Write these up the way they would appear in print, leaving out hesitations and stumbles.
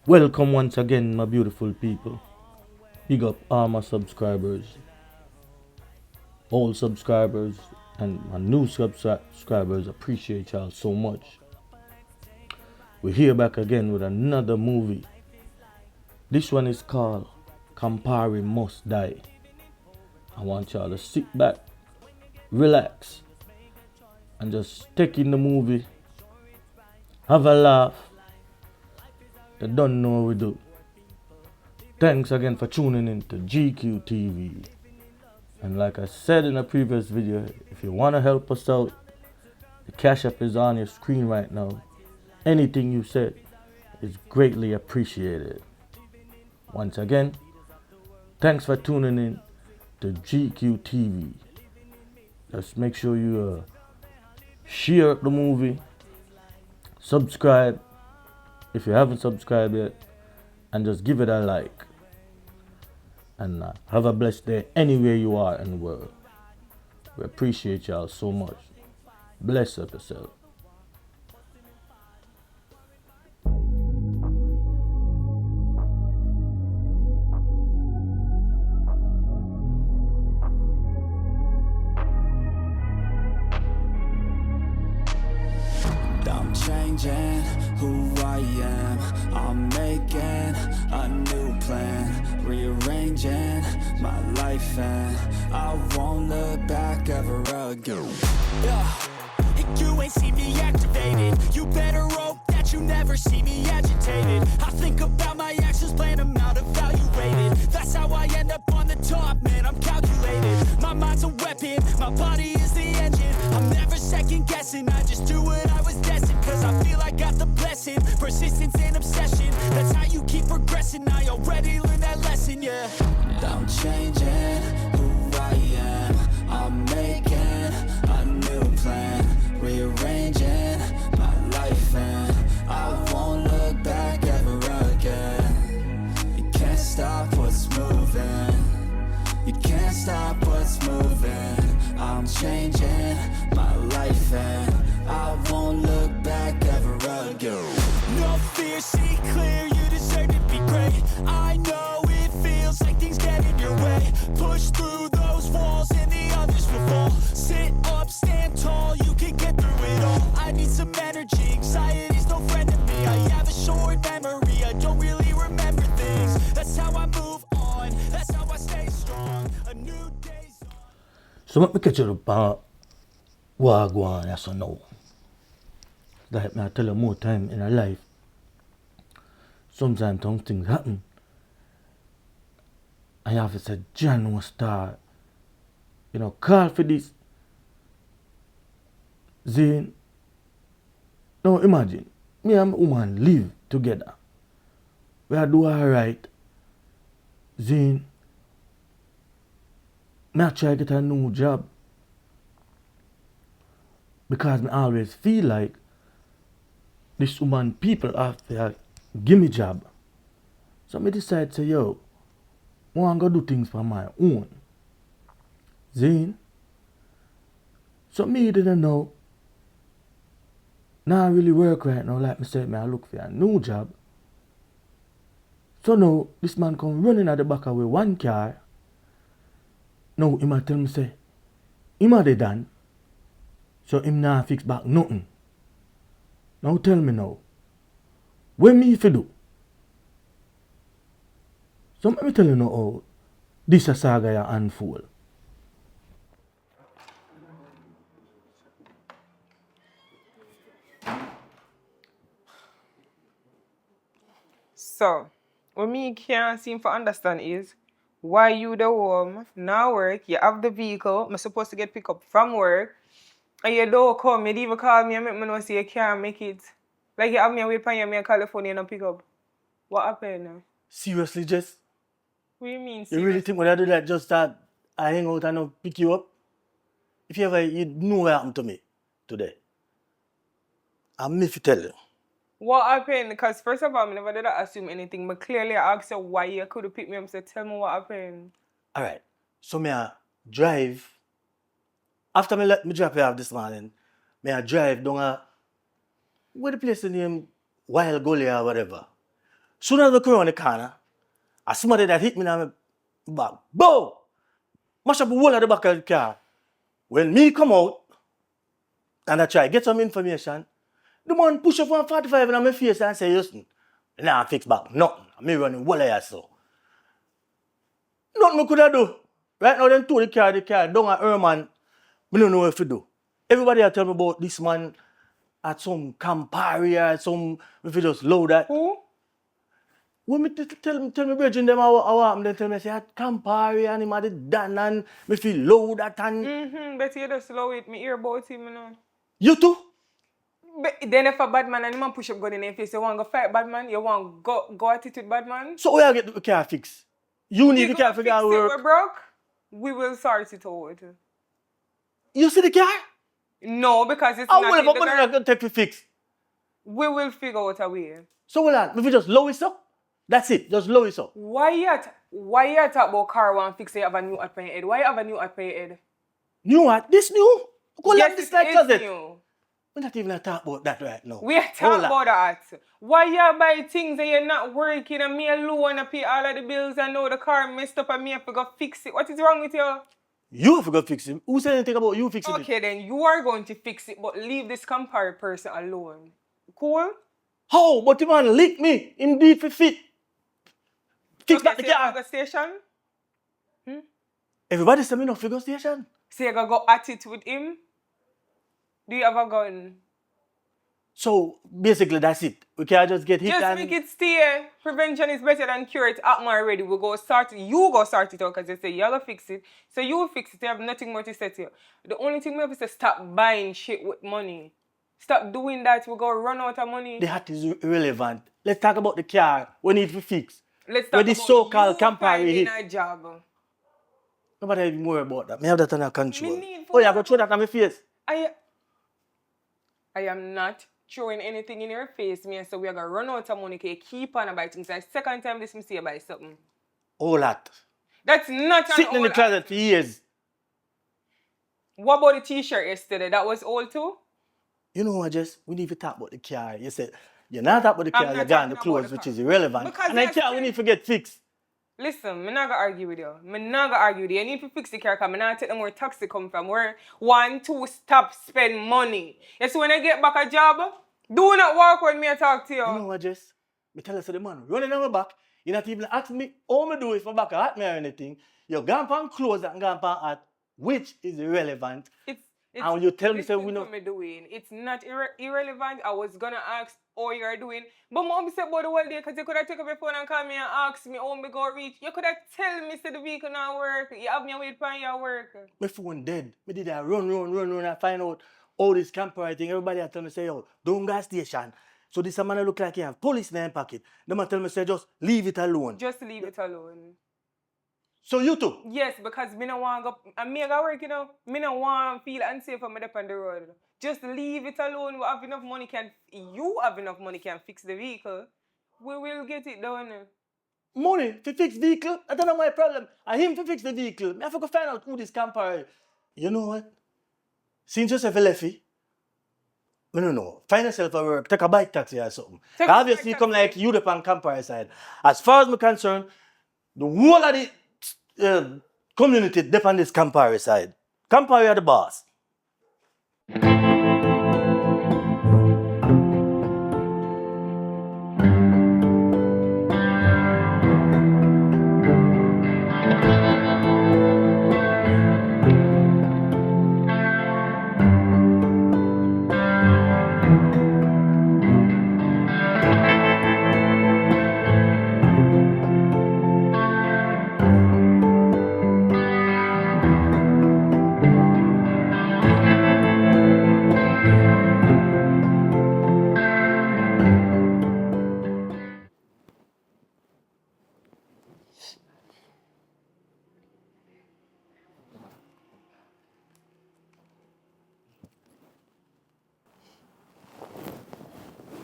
Welcome once again, my beautiful people. Big up all my subscribers, old subscribers, and my new subscribers. Appreciate y'all so much. We're here back again with another movie. This one is called Campari Must Die. I want y'all to sit back, relax, and just take in the movie, have a laugh. You don't know what we do. Thanks again for tuning in to GQ TV. And like I said in a previous video, if you want to help us out, the cash app is on your screen right now. Anything you said is greatly appreciated. Once again, thanks for tuning in to GQ TV. Just make sure you share the movie, subscribe if you haven't subscribed yet, and just give it a like. And have a blessed day anywhere you are in the world. We appreciate y'all so much. Bless up yourself. I'm changing who I am. I'm making a new plan, rearranging my life, and I won't look back ever again. And you ain't see me activated. You better hope that you never see me agitated. I think about my actions, plan them out, evaluated. That's how I end up on the top, man, I'm calculated. My mind's a weapon, my body is the engine. I'm never second guessing, I just do what I was destined. Cause I feel I got the blessing, persistence and obsession. That's how you keep progressing, I already learned that lesson, yeah. I'm changing who I am. I'm making a new plan, rearranging my life, and I won't look back ever again. You can't stop what's moving. You can't stop what's moving. I'm changing my life, and I won't look back ever again. No fear, see clear, you deserve to be great. I know it feels like things get in your way. Push through those walls and the others will fall. Sit up, stand tall, you can get through it all. I need some energy, anxiety's no friend to me. I have a short memory, I don't really remember things. That's how I move on, that's how I stay strong. A new day's on. So let me catch you up what I go on, yes or no. Like me I tell you more time in a life. Sometimes some things happen. And you have to say, John was start. Call for this. Zane. Now imagine, me and my woman live together. We are do alright. Zane. Me I try to get a new job. Because me always feel like this woman people have to give me job. So me decide say, yo, I want to go do things for my own. Zane. So me didn't know. Now I really work right now, like me said, me I look for a new job. So now this man come running at the back of with one car. Now him a tell me say, him a dey done. So him nah fix back nothing. Now tell me now, what me if do? So let me tell you now how this a saga ya unfold. So, what me can't seem to understand is why you the home, now work, you have the vehicle, I'm supposed to get picked up from work, and you don't come, you even call me and make me know say you can't make it. Like you have me wait for you in California and pick up. What happened now? Seriously, Jess? What do you mean You serious? really think when I do that just start I hang out and I'll pick you up? If you ever you know what happened to me today. I'm me if you tell you. What happened? Because first of all, I never did assume anything, but clearly I asked you why you could have picked me up and said, tell me what happened. Alright. So me I drive. After me let me drop you off this morning, me I drive down where the place name Wild Gully or whatever. Soon as I come around the corner, I somebody that hit me in my back. Boom! Mash up the whole of the back of the car. When me come out, and I try get some information, the man push up 145 in my face and say, listen, nah, fix back. Nothing. Me running wall of so. Nothing I could have do. Right now, them tow the car down at Herman. I don't know what to do. Everybody tell me about this man at some Campari or some, if you just load that. Who? When me tell me virgin them how happen, then tell me say at Campari and him had it done and me feel low that and But you just slow it. Me hear about him, you know. you too? But then if a bad man and the man push up gun in your face, you want to go fight bad man? You want to go at it with bad man? So where you get the car fixed? You need the car figure out We're work. broke. We will sort it out. You see the car? No, because it's How not will in the money not gonna take to fix? We will figure out a way. So what that? If you just low it up, that's it. Just low it up. Why you talk about car one fix you have a new app on your head? Why you have a new app on your head? New what? This new? Go Yes, like this like it is closet. new. We're not even talk about that right now. We are talking about that. Why you buy things and you're not working and me alone and pay all of the bills and now the car messed up and me have to go fix it? What is wrong with you? You have to go fix it. Who said anything about you fixing it? Okay, then you are going to fix it, but leave this Campari person alone. Cool? How? But the man lick me. Indeed for fit. Fix back the so you car. go station? Everybody say me no figure station. So you go at it with him? Do you have a gun? So basically that's it. We can't just get hit Just and make it stay. Prevention is better than cure. It happen already. We go start it. You go start it out because you say you're gonna fix it. So you fix it. You have nothing more to say to you. The only thing we have to say, stop buying shit with money. Stop doing that. We go run out of money. the hat is irrelevant. Let's talk about the car. We need to fix. Let's talk Where the about so-called you Campari finding hit. a job. Nobody even worry about that. Me have that under control. Me need Oh, you go throw that on my face. I am not throwing anything in your face, me, and so we are gonna run out of money. You keep on buy things. And second time this me see you buy something. All that. That's not an Sitting in the old closet for years. What about the t-shirt yesterday? That was old too? You know what, Jess? We need to talk about the car. You said, you're not talking about the I'm car, not you're gone the talking about clothes, the which car. is irrelevant. Because And the that's car, we it. need to get fixed. Listen, I'm not gonna argue with you. I'm not gonna argue with you. You need to fix the car because I'm not taking where taxi come from. Where 1, 2, stop spend money. Yes, when I get back a job, do not walk when me I talk to you. You know what, Jess? Me tell us the man running on my back. You not even ask me how me do if my back hurt me or anything. You're gone from clothes and gone from hat, which is irrelevant. And you tell me say we know. Me doing. It's not irrelevant. I was gonna ask how you're doing. But mom said about the whole day because you could have taken my phone and call me and ask me how me go reach. You could have tell me say the vehicle not work. You have me wait for your work. My phone dead. Me did that run and find out all this Campari thing. Everybody tell me say, yo, don't gas station. So this man look like he have police in his pocket. The man tell me say, just leave it alone. Just leave it alone. So you too? Yes, because me no want go and me I got work, you know. Me no want feel unsafe when me up on the road. Just leave it alone. We have enough money you have enough money can fix the vehicle. We will get it done. Money to fix vehicle? That's not my problem. I him to fix the vehicle. I have to go find out who this Campari. You know what? Since yourself a lefty, I don't know. Find yourself a work. Take a bike taxi or something. Obviously, come like you the on Campari side. As far as I'm concerned, the whole of the community depend on this Campari side. Campari are the boss.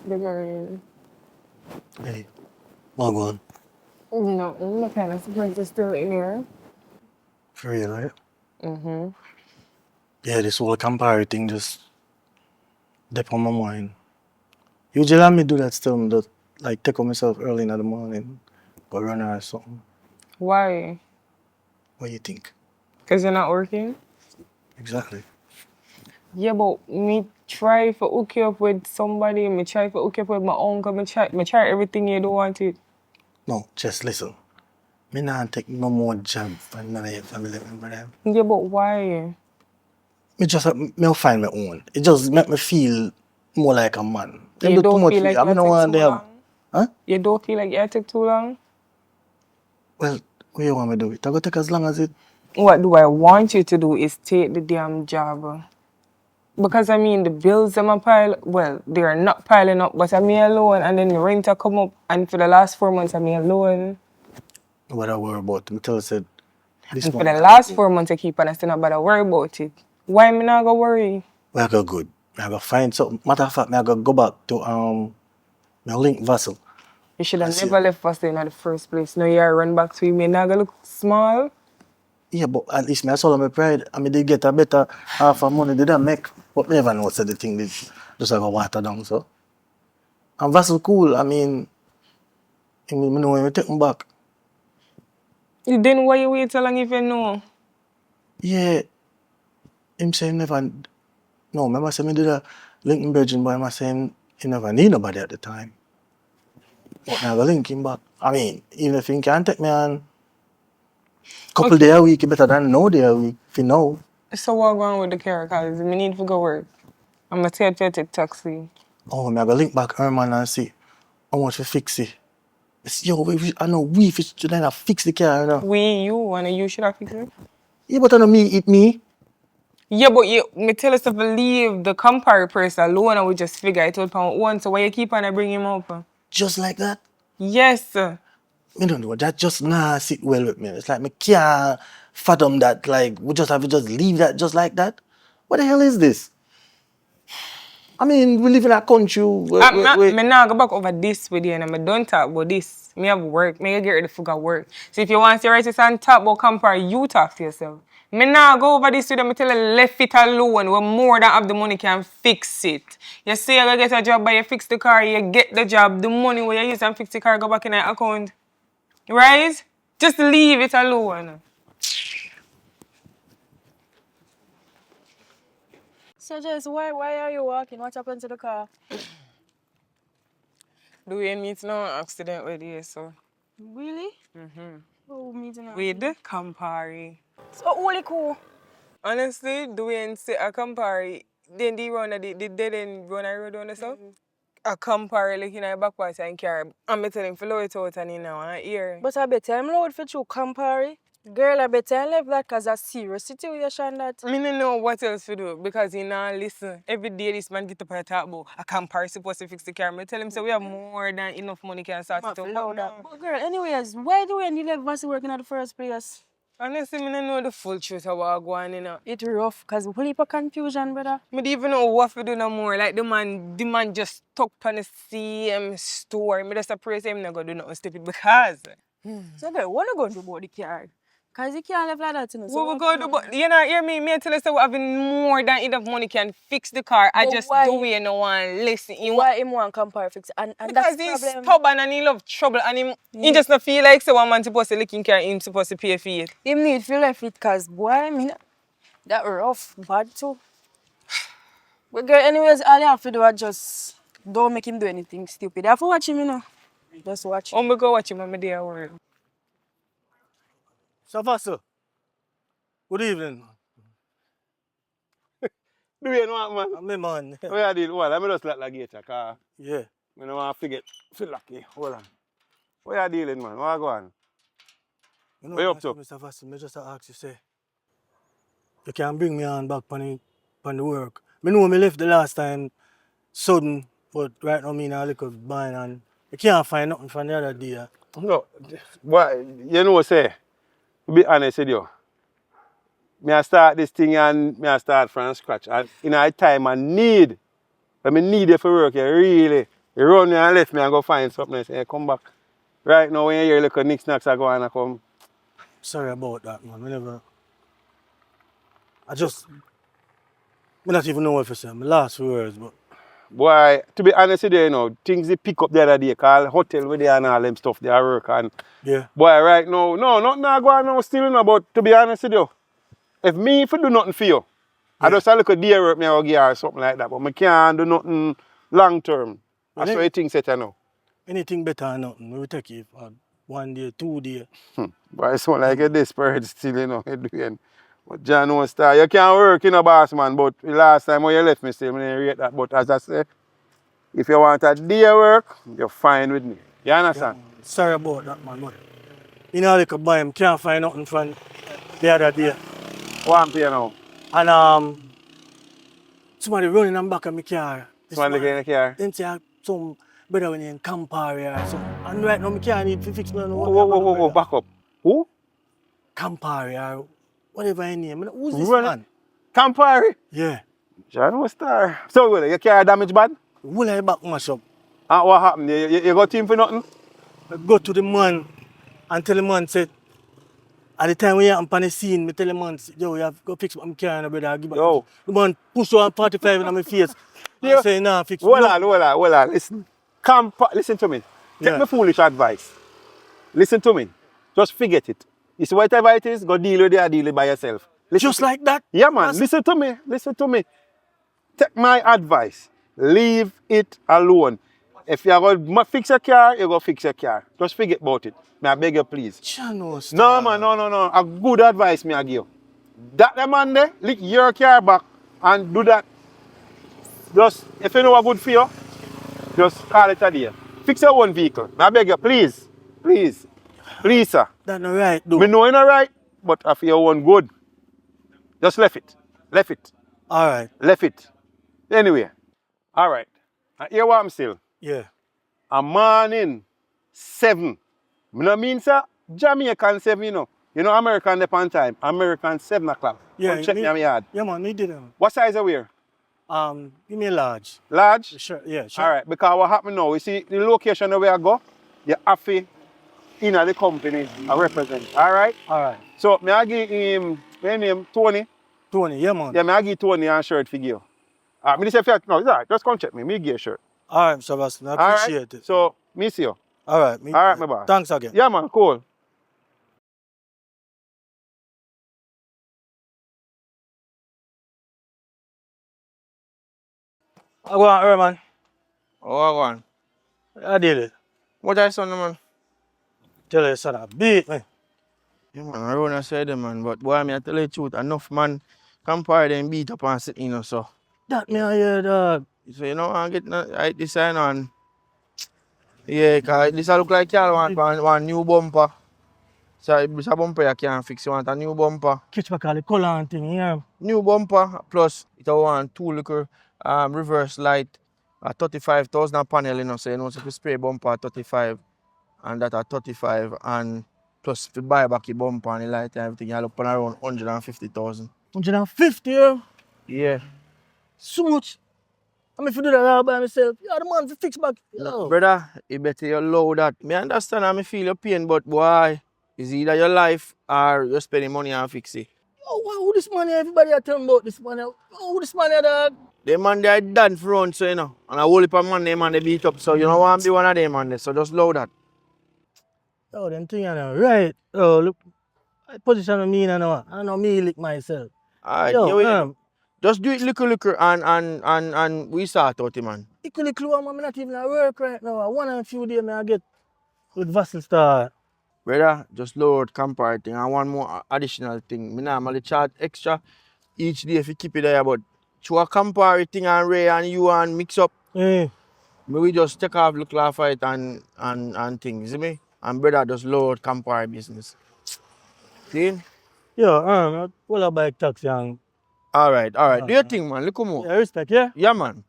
The marine. Hey, what going? No, I'm kind of surprised it's still in here. For real, right? Mm-hmm. Yeah, this whole Campari thing just dip on my mind. Usually I me do that still, but like take on myself early in the morning, go run or something. Why? What do you think? Because you're not working? Exactly. Yeah, but me try to hook you up with somebody, me try to hook you up with my uncle, me try everything you don't want it. No, just listen. Me not take no more job from none of your family member them. Yeah, but why? Me find my own. It just make me feel more like a man. Them You do too don't much feel for you. like I you mean, no take one too they have. long? Huh? You don't feel like you take too long? Well, what you want me to do? It I go take as long as it. What do I want you to do is take the damn job. Because I mean, the bills them a pile, well, they are not piling up, but I'm me alone, and then the rent a come up, and for the last 4 months I'm me alone. What I worry about. Me tell you said this And for month the I go last good. 4 months I keep on, I still not bother worry about it. Why me not go worry? I go good. I go find something. Matter of fact, I go back to my link vessel. You should I have see. never left us there in the first place. Now you run back to me, not gonna look small. Yeah, but at least me I saw my pride. I mean, they get a better half of money. They don't make. But never know said the thing this just like a water down so. And vessel cool. I mean, me know when we take them back. Then why you wait so long if you know? Yeah, him say him never. No, remember say me did a Lincoln Virgin, but him say he never need nobody at the time. But now I go link him back. I mean, even if he can't take me on couple Okay. day a week, better than no day a week. If you know. So what going on with the car? Cause me need to go work. I'm gonna take taxi. Oh, me I go link back Herman and see how much we fix it. Yo, I know we fix to fix the car, you know. You and you should have fixed it. Yeah, but I know me. Yeah, but me tell us to leave the Campari person alone and we just figure it out on one. So why you keep on bring him up? Just like that. Yes. Me don't know, that just nah sit well with me. It's like me can't fathom that, like, we just have to just leave that just like that. What the hell is this? I mean, we live in a country where Me now go back over this with you and I don't talk about this. Me have work. Me get ready to figure work. So if you want to write this and talk about Campari, you talk to yourself. Me now go over this with them. Me tell you left it alone. When more than have the money can fix it. You say you gonna get a job, but you fix the car, you get the job. The money where you use and fix the car go back in your account. Right? Just leave it alone. So Jess, why are you walking? What happened to the car? Do we meet no accident with you, so? Really? Oh, meeting With Campari. So holy cool. Honestly, doing a Campari, then the run the dead end run I road on the south. A Campari like in a back part and carry. I'm telling him follow it out and in now and ear. But I bet I'm loud for you, Campari. Girl, I bet I left that cause a serious situation that. I don't know what else to do because he now listen. Every day this man get up and talk about a Campari supposed to fix the car. I tell him so we have more than enough money can start it out. But girl, anyways, why do you leave us working at the first place? Honestly, I don't know the full truth of what going on, you know. It's rough cause whole heap of confusion, brother. I don't even know what to do no more. Like the man just stuck on the same store. I just praise him not gonna do nothing stupid because. So girl, what are you going to do about the car? Cause you can't live like that, you know. So What we going to do? But you know, hear me? Me tell you, so we having more than enough money can fix the car. I But just why? do we no one listen. Why him want Campari fix? And Because that's the he's problem. stubborn and he love trouble and he just not feel like so one man supposed to lick in car, him supposed to pay for it. Him need feel left it cause boy, I mean that rough, bad too. But girl, anyways, all you have to do is just don't make him do anything stupid. You have to watch him, you know. Just watch him. I'm going to go watch him and I'm there work. Savasso. Good evening. Do you know what, man? I'm me man. What you did? Well, let me just let the gate, car. Yeah. I don't want to forget. Feel lucky. Hold on. What you dealing, man? What you going? You know, What you up to? Mr. Vassal, me just ask you say, you can bring me on back on the work. Me know me left the last time sudden, but right now me in a little bind and you can't find nothing from the other day. No. What, you know, say, to be honest with you, I start this thing and I start from scratch. And in a time I need, when I need you for work, you run me and left me and go find something else and you come back. Right now, when you hear little knicks-knacks are going to come, Sorry about that, man. I just, I don't even know what to say. My last words, but Boy, to be honest with you, you know, things they pick up the other day, call hotel with they and all them stuff they work and Yeah. boy right now, no, nothing not going on now still, you know, but to be honest with you, if I do nothing for you, I Yeah. just a little day work me or give or something like that, but I can't do nothing long term. Well, That's why things set you know. anything better than nothing. We will take it for 1 day, 2 days. But it's not like you're desperate still, you know, you're doing. But John won't start. You can't work in a boss man, but the last time when you left me still, I didn't rate that. But as I say, if you want a day work, you're fine with me. You Yeah, understand? man. Sorry about that, man. But you know, like a boy, I can't find nothing from the other day. What I'm paying now? And somebody running on back of my car. Somebody looking in the car. Then say some brother when in Campari or something. And right now, my car need to fix me. Whoa, back up. Who? Campari or whatever his name. Who's this Run it. man? Campari. Yeah. John was star. So, well, your car damage bad? Will I back mash up? And what happened? You got team for nothing? I go to the man and tell the man, said, at the time when you're on the scene, I tell the man, yo, you have to go fix my car, and brother. Give back. Yo. The man push on 45 in my face. Yeah. I say, nah, fix Hold no. on. Listen. Listen to me. Take Yeah. me foolish advice. Listen to me. Just forget it. You see whatever it is, go deal with it or deal it by yourself. Listen Just like that? Yeah, man. That's- Listen to me. Listen to me. Take my advice. Leave it alone. If you're going to fix your car, you go fix your car. Just forget about it. May I beg you, please. Chano No, star. man, no. A good advice me I give you. That man there, lick your car back and do that. Just, if you know what good for you, just call it a day. Fix your own vehicle. May I beg you, please. Please, sir. That's not right, though. Me know you're not right, but if your own good, just left it. All right. Left it. Anyway, all right. And here what I'm still. Yeah. A morning 7. I no mean sir, Jamaican 7, you know. You know American depend time. American 7 o'clock. Yeah. Come check me on my yard. Yeah, man, me did it. What size are we wear? Give me a large. Large? Sure, yeah, sure. All right, because what happened now, you see the location where I go, you have to in the company I represent. All right? All right. So, me I give him, his name, Tony. 20, yeah, man. Yeah, me I give Tony a shirt for you. Me say, no, it's all right, just come check me. Me give you a shirt. All right, Sebastian, I All right? appreciate it. So, me see you. All right, All right, my boss. Thanks again. Yeah, man, cool. I go on, man. Oh, I go on. I did it. What I son, man? Tell you, son, I beat me. Yeah, man, I run said them, man. But boy, me I tell you the truth, enough man compare them beat up and sit, you know, so. That me I hear, dog. So, you know, I get right this sign on. Yeah, cause this look like y'all want one new bumper. So, it's a bumper you can't fix. You want a new bumper. Catch back all the color and thing, yeah. New bumper, plus it want two little reverse light. A 35,000 panel, you know, so you know, so if you spray bumper at 35 and that at 35 and plus if you buy back your bumper and the light and everything, you're looking around 150,000. 150, yeah. Yeah. So much. I mean, if you do that all by myself, you're the man to fix back. Yo. Brother, you better you allow that. Me understand and me feel your pain, but boy, it's either your life or you're spending money on fix it. Oh, wow, who this man here? Everybody are telling about this man here. Oh, who this man here, dog? The man they are done for run, so you know. And I hold up a man, them man they beat up. So you don't want to be one of them man there. So just allow that. Oh, them thing, you know. Right. Oh, look. I position of me, you know. I know me lick myself. Alright, Yo, yeah, just do it little and we start out, man. Equally clear, man. I'm not even at work right now. I want a few days, I get with Vassal Star. Brother, just load Campari thing and one more additional thing. Me normally charge extra each day if you keep it there, but through a Campari thing and Ray and you and mix up, Eh. we just take off look laugh it and things, see me? And brother just load Campari business. See? Yo, what about taxi and Alright. Do your thing, man. Look more. yeah, respect, yeah? Yeah, man.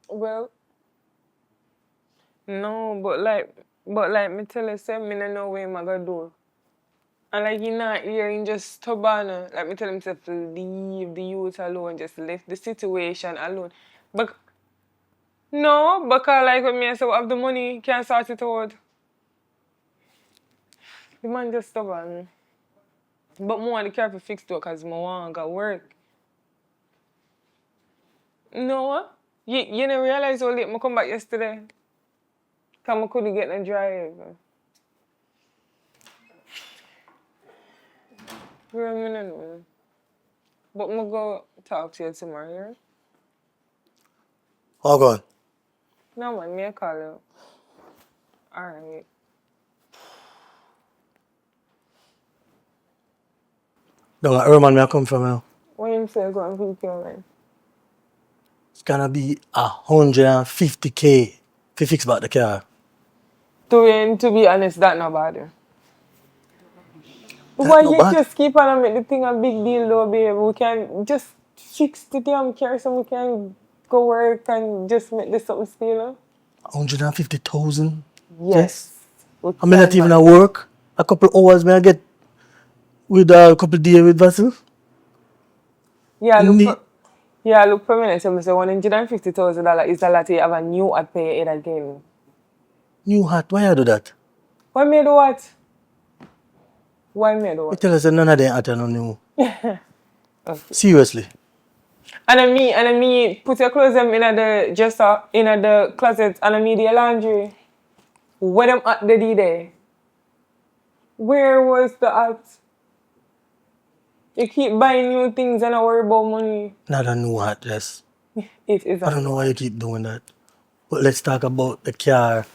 Well, no, but like me tell you, say me no know what I'm gonna do. And like you not hearing just stubborn. Like me tell him to leave the youth alone, just leave the situation alone. But no, because like when me say we have the money, can't sort it out. The man just stubborn. But more the careful fix though, cause I want to go work. No, you didn't realize how late I come back yesterday? Because I couldn't get no drive. Girl, I don't know. But I'm go talk to you tomorrow, yeah? All gone. No, man, me call you. Alright. Don't let Herman me come from now. What you say go and pick your man? It's gonna be 150K to fix back the car. To be honest, that not bad. That Why no you bad. just keep on make the thing a big deal though, babe? We can just fix the damn car so we can go work and just make this something still. 150,000. Yes. We I mean, not can even manage. at work. A couple hours may I get with a couple days with Vassal. Yeah, Need look for a minute. So I say $150,000 is a lot to have a new ad pay it again. new hat. Why you do that? Why me do what? Why me do You what? tell us that none of them hat are no new. Okay. Seriously. And I mean, put your clothes them in the dresser, in the closet, and I mean the laundry. Where them at the day? Where was the at? You keep buying new things and I worry about money. Not a new hat, yes. It is I a don't know new why you one. keep doing that. But let's talk about the car.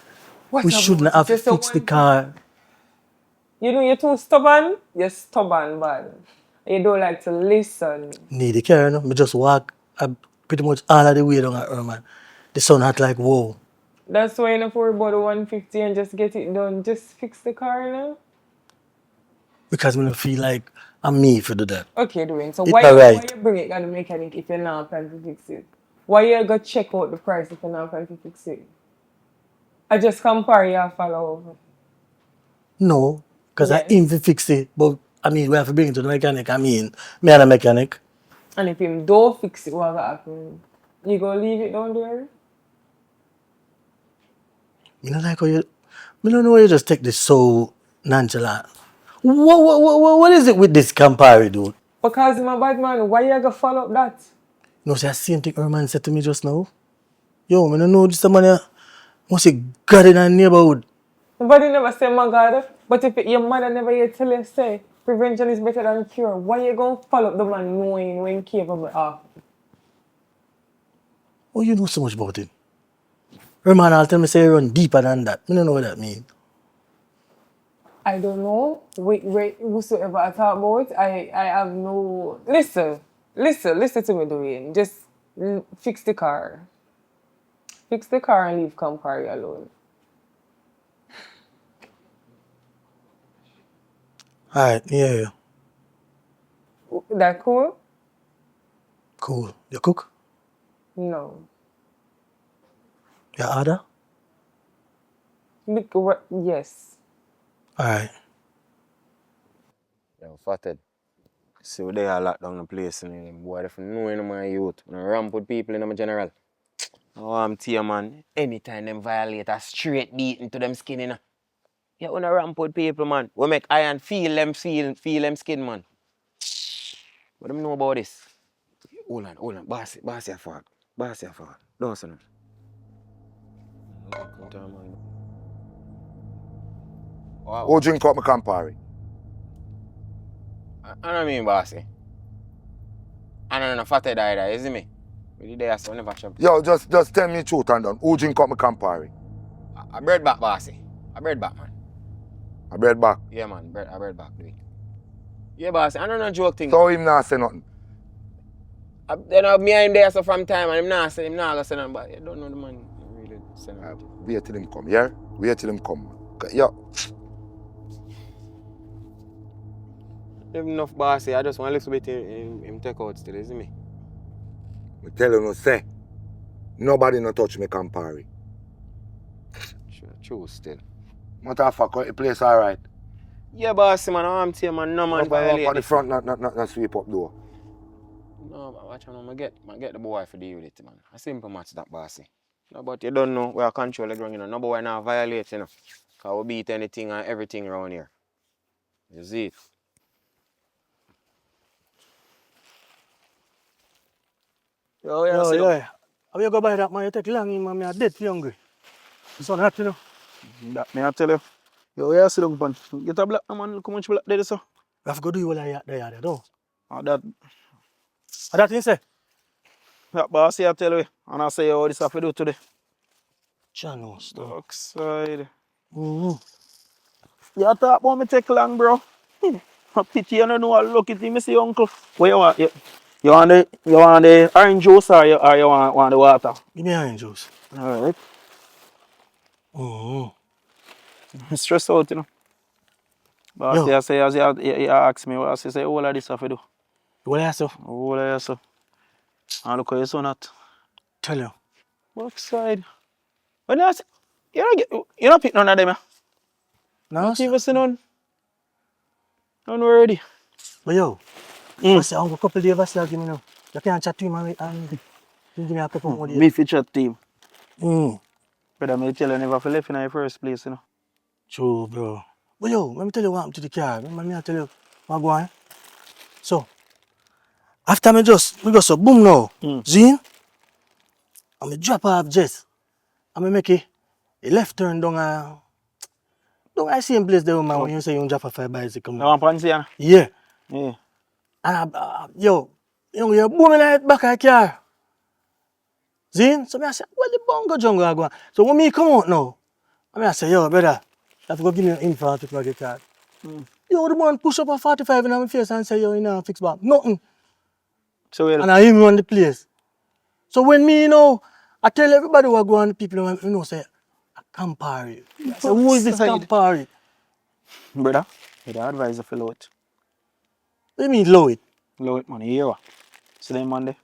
What We about shouldn't it? have Just a fixed the one car. You know you're too stubborn? You're stubborn, man. You don't like to listen. Need the car, no? Me just walk pretty much all of the way down at Herman. The sun hot like, whoa. That's why you don't worry about the 150 and just get it done. Just fix the car, you know? Because I don't feel like I'm me for do that. Okay, doing. So It's why alright. you bring it to the mechanic if you're not planning to fix it? Why you go check out the price if you're not planning to fix it? I just compare you follow. No, because I aim to Yes. fix it. But I mean, we have to bring it to the mechanic. I mean, me and a mechanic. And if him don't fix it, what will happen? You gonna leave it down there? Me not like how you. Me don't know why you just take this so nonchalant. What is it with this Campari, dude? Because I'm a bad man, why you gonna follow up that? No, see, I same thing Herman said to me just now. Yo, me don't know this man here must have got in our neighborhood. Nobody never say my God, but if your mother never hear tell you say prevention is better than cure, why you gonna follow up the man knowing when capable of? Oh, you know so much about it. Herman, I'll tell me say you run deeper than that. Me don't know what that means. I don't know. Wait, whosoever I talk about, I have no. Listen to me, Dwayne. Just fix the car. Fix the car and leave Campari alone. Alright, yeah. That cool? Cool. You cook? No. You order? Yes. Alright. Yo, fatted. See what they are locked down the place and boy, if you know in my youth, when I ramp with people in my general. Oh, I'm tear man. Anytime them violate a straight beating to them skin, you know. Yeah, when I ramp with people, man. We make iron feel them skin, man. What do you know about this? Hold on. Boss your fault. Don't say no. Wow. Who drink up my Campari? I don't mean bossy. I don't know fatted either, isn't me? But the day I saw never shop. Yo, just tell me the truth and done. Who drink up my Campari? A bread back, bossy. A bread back, man. I bread back. Yeah, man. A bread back, do it. Yeah, bossy. I don't know joke thing. So him not say nothing. Then me and him there so from time and him not gonna say nothing, but you don't know the man really say nothing. Wait till him come, yeah? Wait till him come. Yo. Enough bossy, I just want a little bit him take out still, isn't me? I tell you no say. Nobody no touch me Campari. True still. Matter of fact, the place alright. Yeah, bossy man, I'm tear man, no man violate. Up on the front, not sweep up door. No, watch on, I get the boy for deal with it, man. A simple match that, bossy. No, but you don't know where control the ground, you know. No boy now violate, you know. Cause we beat anything and everything around here. You see it? Yo, yeah, Yo, sit yeah. How you go buy that, man? You take long, man. Me a dead for hungry. It's not hot, you know. That me I tell you. Yo, yeah, sit down, pan. Get a black man, look how much black there is, so. We have to go do what I there, though. That That thing say? that boss here tell you. And I say, oh, this have to do today. Channel stuff. Oxide. Mm-hmm. You talk about me take long, bro. A pity you don't know how lucky thing, me see uncle. What you want? You want the orange juice or you want the water? Give me orange juice. Alright. Mm-hmm. Stress out, you know. Boss Yo, here say as you ask me, boss, you say, all of this have to do. what I say? All of this stuff. And look how you son at. Tell you. Oxide. When you say, you don't pick none of them, yeah? No, Not sir. even see none. None already. But yo, I say, I'm a couple of days give me now. You can't chat to him and give me a couple more days. Me feature team. Mm. Brother, me tell you never for left in the first place, you know. True, bro. But yo, let me tell you what happened to the car. Remember me I tell you what go on? So, after we go so boom now. Zine, and me drop off Jess. And me make a left turn down I same place there, man, when you say you drop a 5 bicycle. You want fancy, yeah? Yeah. Yeah. And yo, you booming at back of the car. Zine, so me I say, well, the bongo jungle I go on. So when me come out now, I say, yo, brother, you have to go give me an info to plug the car. Yo, the man push up a 45 in my face and say, yo, you know, fix back. Nothing. So well, And I him run the place. So when me, I tell everybody what go on, people, say, Campari. I say, who is this Campari? brother, you'd advise you to low it. What do you mean low it? Low it, man. You hear what? See them man there?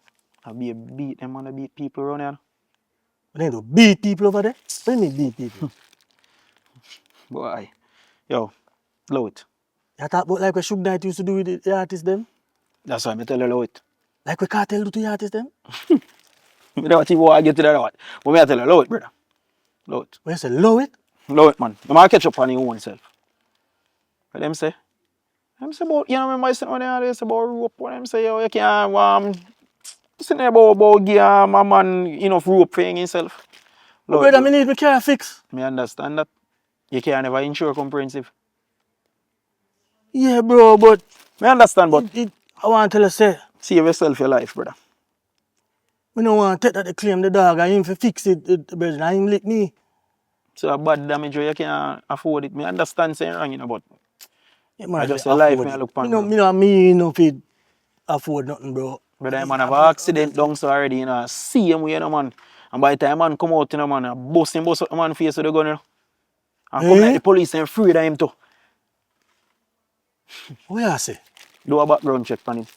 I be a beat them man, I beat people around here. They do beat people over there? What do you mean beat people? Boy. Yo, low it. You talk about like what Suge Knight used to do with the artists them? That's why I tell you low it. Like what Cartel do to the artists them? I don't want to get to that one. But me I tell you low it, brother. Low it. When you say low it? Low it, man. You might catch up on your own self. What them say? Them say about, you know, remember I said when they say about rope, what them say, yo, you can't, sitting there about give a man enough rope for himself. But brother, me need my car fix. Me understand that. You can never insure comprehensive. Yeah, bro, but Me understand, but I want to tell you, say, save yourself your life, brother. I don't want to take that they claim the dog and him to fix it, brother, and him lick me. So a bad damage where you can't afford it. Me understand saying wrong, you know, but Yeah, man, I just say life me I look upon, bro. Me no fit afford nothing, bro. Brother, man have an accident down so already, you know, see him with, you know, man. And by the time man come out, you know, man, bust up the man face with the gun, you know. And come like the police and free him too. What you say? Do a background check on him.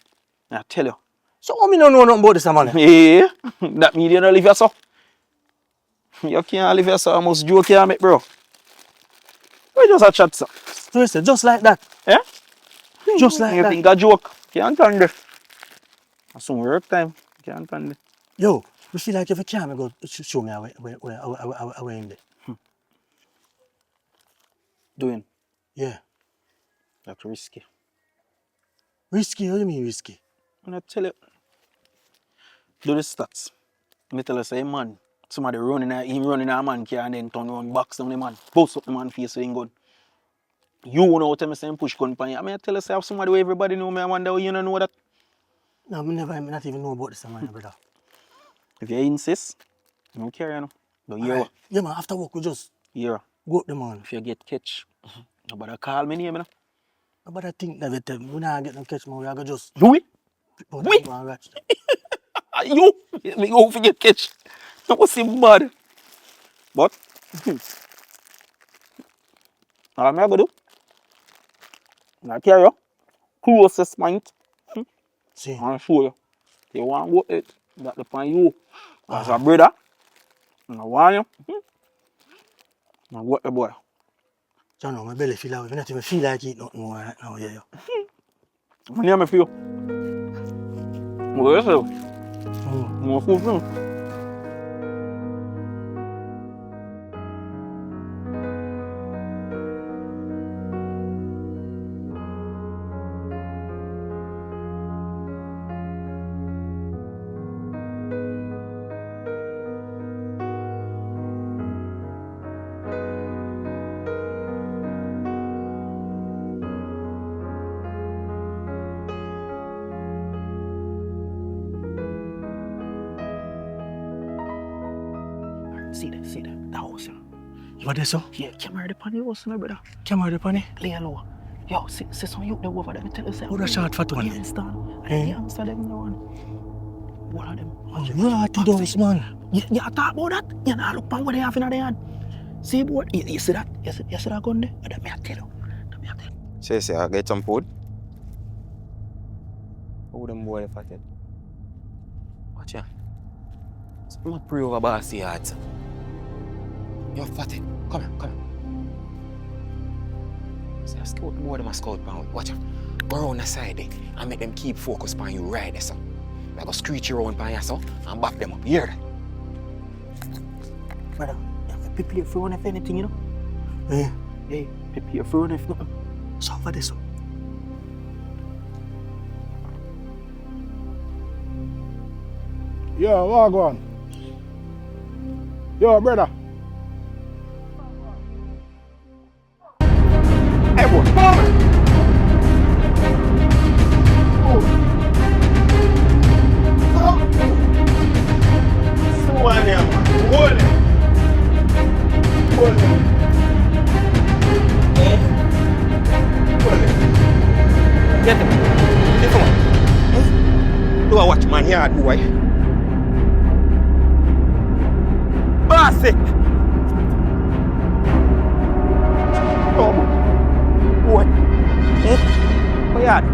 I tell you. So how me don't know nothing about this, man? Yeah, that mean you don't live yourself. You can't live yourself, I must joke here, mate, bro. We just a chat, sir. So you say, just like that? Yeah? Just like you that? think a joke? Can't stand it. That's some work time. Can't stand it. Yo, you feel like if you can't go show me how in there? Doing. Yeah. That's risky. Risky? What do you mean risky? And I tell you, do the stats. I tell you, say, man, somebody running a man car and then turn around, box on the man, bust up the man face with his gun. You know what I'm saying, push gun pan you. I mean, I tell you, say, have somebody where everybody know me, I wonder how you don't know that. No, I not even know about this, man, brother. If you insist, I don't care, you know. But you Right. Yeah, man, after work, we just go up the man. If you get catch, nobody call me name, you know. But I think that we not get no catch, man. We are going to just... We? Right. You? Me go for get catch. That was him bad. But, all I'm going to do, I carry you closest point. See. I'll show you. You want to go it, that depend you. As a brother, I want you. I got the boy. John, my belly feel like, I not even feel like eating nothing more right now, yeah. My name is Phil. What is it? More food. See the house, you know. What is so? Yeah, camera the pani house, my brother. Camera the pani? Lay low. Yo, see some youth there over there. Me tell you, say. Who the shot for 20? Youngster. Youngster them the one. One of them. Oh, right, those man. You talk about that? You know, look on what they have in their hand. See, boy, you see that? You see that gun there? That me I tell you. Say, I get some food. Who them boy fatted? Watch ya. I'm not pray over bossy yard. You're fatted. Come here. Say, I scout more than my scout pound. Watch ya. Go around the side there and make them keep focus on you right there, so. I go screech around on you, so, and back them up. Hear that? Brother, you have to prepare for one if anything, you know? Hey, prepare for one if nothing. So for this one. Yo, what go on? Yo, brother. Hey, boy. Get him. Come on. Do I watch man yard, boy? Bossy! Oh, boy. Oh, yard.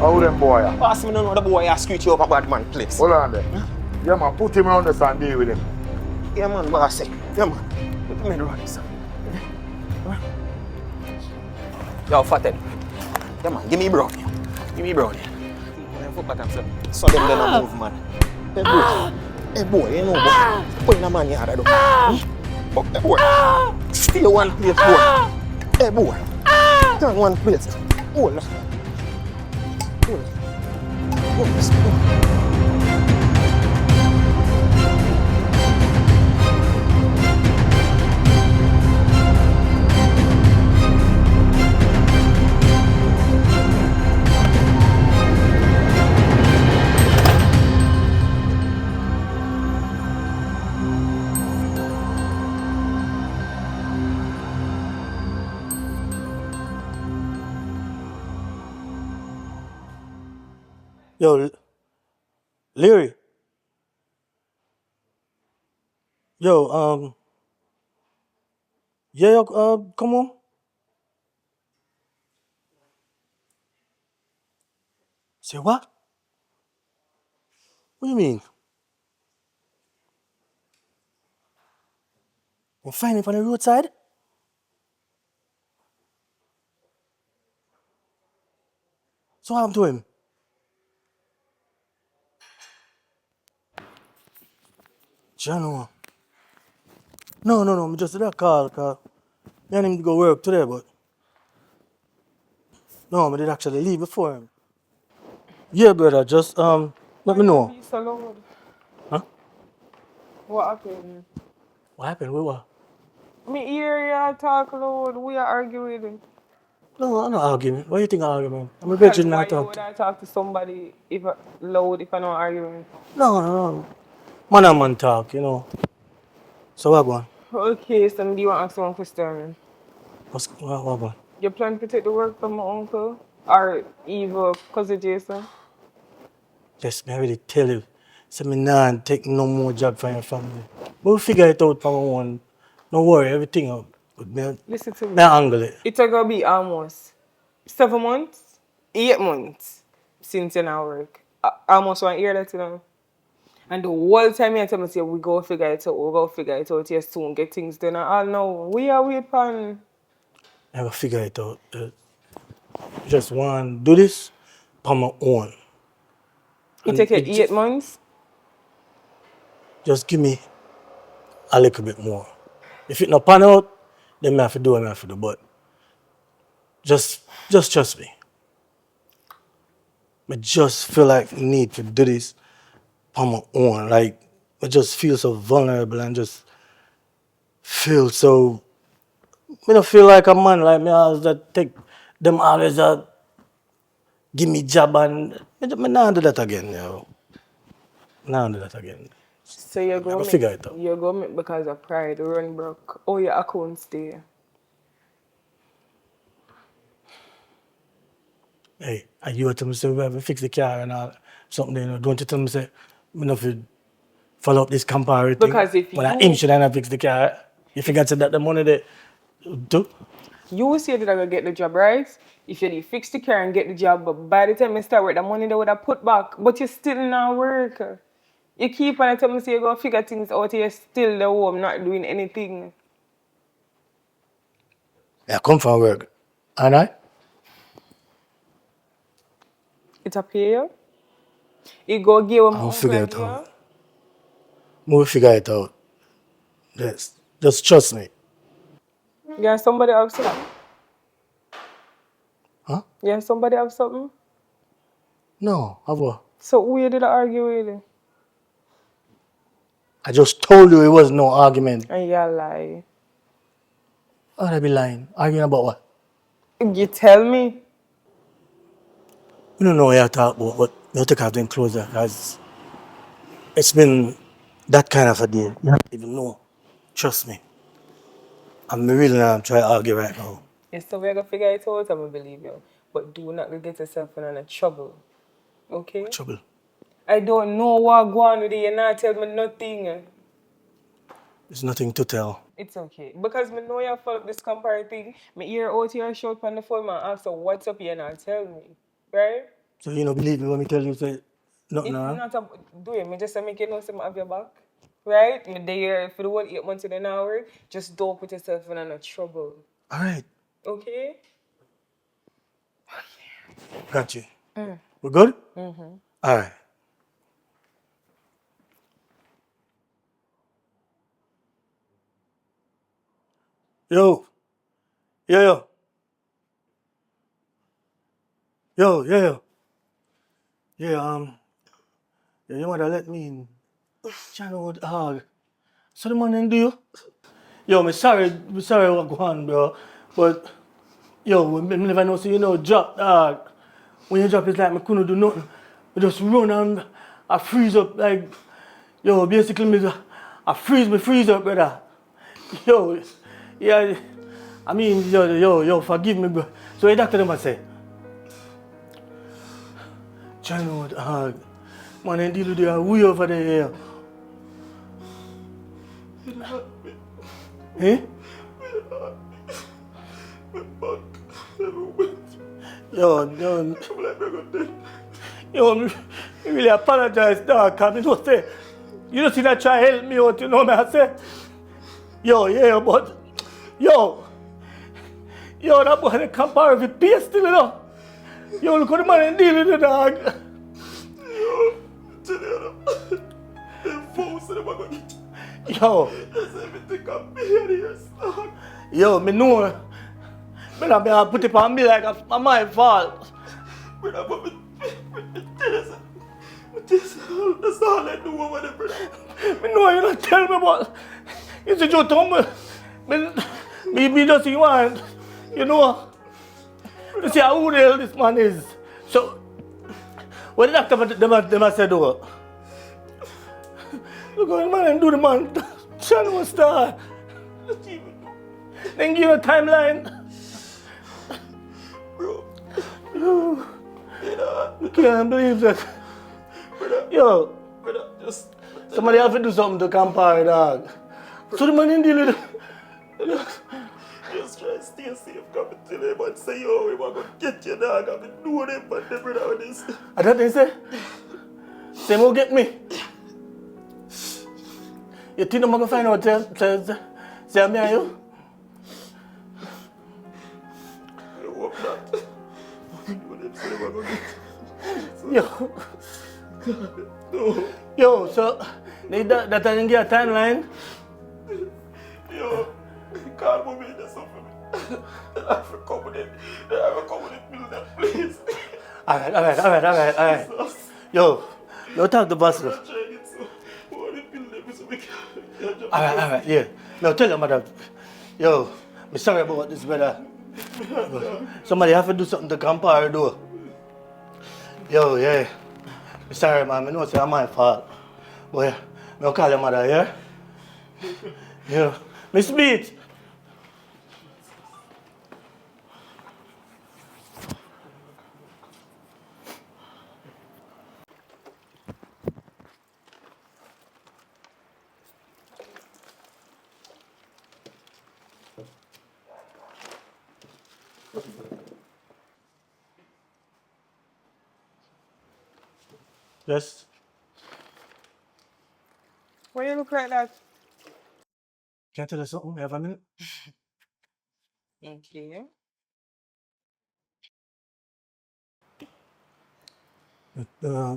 How them boy? Boss, me don't know the boy I screech you up a bad man place. Hold on there. Yeah, man, put him around the and deal with him. Yeah, man, bossy. Yeah, man. Put him in the run, son. Yo, fathead. Yeah, man, give me brownie. Give me brownie. So them don't move, man. Hey, boy, you know, boy. Put in a man yard, I don't. Hey, boy. Stay one place, boy. Hey, boy. Turn one place. Hold on. Yo, Leary. Yo, yeah, come on. Say what? What do you mean? You find him on the roadside? So what happened to him? Jano. No, me just did a call, cause me and him to go work today, but no, me did actually leave before him. Yeah, brother, just let me know. Be so loud. Huh? What happened? What happened? What? Me hear you talk loud. We are arguing. No, I'm not arguing. Why do you think I'm arguing? I'm a Because virgin why now. you would I talk to somebody if loud if I not arguing? No. Man and man talk, you know. So what going? Okay, so do you want to ask one question? What going? You plan to take the work from my uncle? Or even cousin Jason? Yes, me already tell you. So me nah take no more job from your family. We'll figure it out for my own. Don't worry, everything up. But me, Listen to me. me angle it. It's gonna be almost 7 months, 8 months since you now work. Almost 1 year that you know. And the whole time you tell me say we go figure it out, you soon get things done. And all now we are wait pan. I will figure it out. Just want to do this for my own. It take you 8 months? Just give me a little bit more. If it not pan out, then I have to do what I have to do. But just trust me. I just feel like I need to do this on my own. Like, I just feel so vulnerable and just feel so... I don't feel like a man. Like, me always that take them always give me job and... I not do that again, yo. Not do that again. So you're going figure it out. You're going because of pride, run broke. Oh, your account stay. Hey, and you tell me say we have to fix the car and all something, you know. Don't you tell me say we not to follow up this Campari thing. Because if when I you- him should I fix the car, you forgot to that the money they do. You say that I gonna get the job, right? If you did fix the car and get the job, but by the time you start work, the money they would have put back, but you still not work. You keep on telling me say you gonna figure things out, you're still the home, not doing anything. I come from work, and I It's a pay you. You go give them I'll figure it out. We'll figure it out. Just trust me. Yeah, somebody have something. Huh? Yeah, somebody have something. No, have what? So who you did argue with? I just told you it was no argument. And you lie. Oh, I be lying. Arguing about what? You tell me. We don't know what you talk about, but we'll take off them clothes because it's been that kind of a day. You don't even know. Trust me. I'm really not trying to argue right now. Yes, so we're gonna figure it out, I'm gonna believe you. But do not get yourself in any trouble. Okay? Trouble. I don't know what go on with you, you're not tell me nothing. There's nothing to tell. It's okay. Because me know you follow this Campari thing. Me hear out here shout on the phone, man, ask her what's up here and not tell me. Right? So you don't believe me when me tell you say nothing It's wrong? not a do it. Me just say make you know some have your back. Right? Me there for the whole 8 months in an hour. Just don't put yourself in any trouble. Alright, Okay? got you. We good? Mm-hmm. Alright. Yo. Yo. Yo, yeah. Yeah, you mother let me in. Channel hog. So the man didn't do you? Yo, me sorry what go on, bro. But yo, me never know so you know drop dog. When you drop it's like me couldn't do nothing. I just run and I freeze up like yo, basically me I freeze up, brother. Yo, yeah, I mean yo, forgive me, bro. So the doctor them say Channel hog. Man, and deal with you way over there. Eh? Yo, me really apologize, dog, because I don't say, you don't see that try to help me out, you know what I say? Yo, but, that boy can't compare with pace still, you know? Yo, look at the man and deal with the dog. Yo, me know. But I put it on me like it's my fault. That's all I do over there, brother. Me know you don't tell me about. It's a joke to me just you want. You know. You see how real this man is. So, what the doctor them said though? Look at the man and do the man. Channel star. Then give you a timeline. Bro. I can't believe that. Yo. Brother, just... Somebody have to do something to Campari, dog. So the man in deal with it. Just try to stay safe, come and tell him and say, yo, we want to get you, dog. I've been doing it, but they brother with this. I thought they say, same will get me. You think I'm going to find out, say me and you? I hope not. What if they want to get Yo. Yo, so need that I didn't get a timeline. Yo, can't move me that's something. I have to come with it. I have to come with it, build that place. Alright. Yo, talk to boss. I'm trying it so. What it build them so we can Alright, yeah. No, tell your mother. Yo, I'm sorry about this, brother. Somebody have to do something to Campari, though. Yo, yeah. I'm sorry, man. I know it's my fault. But yeah, I'll call your mother, yeah? Yeah. Miss Beat. Yes. Why you look like that? Can I tell you something? You have a minute? Okay. Uh,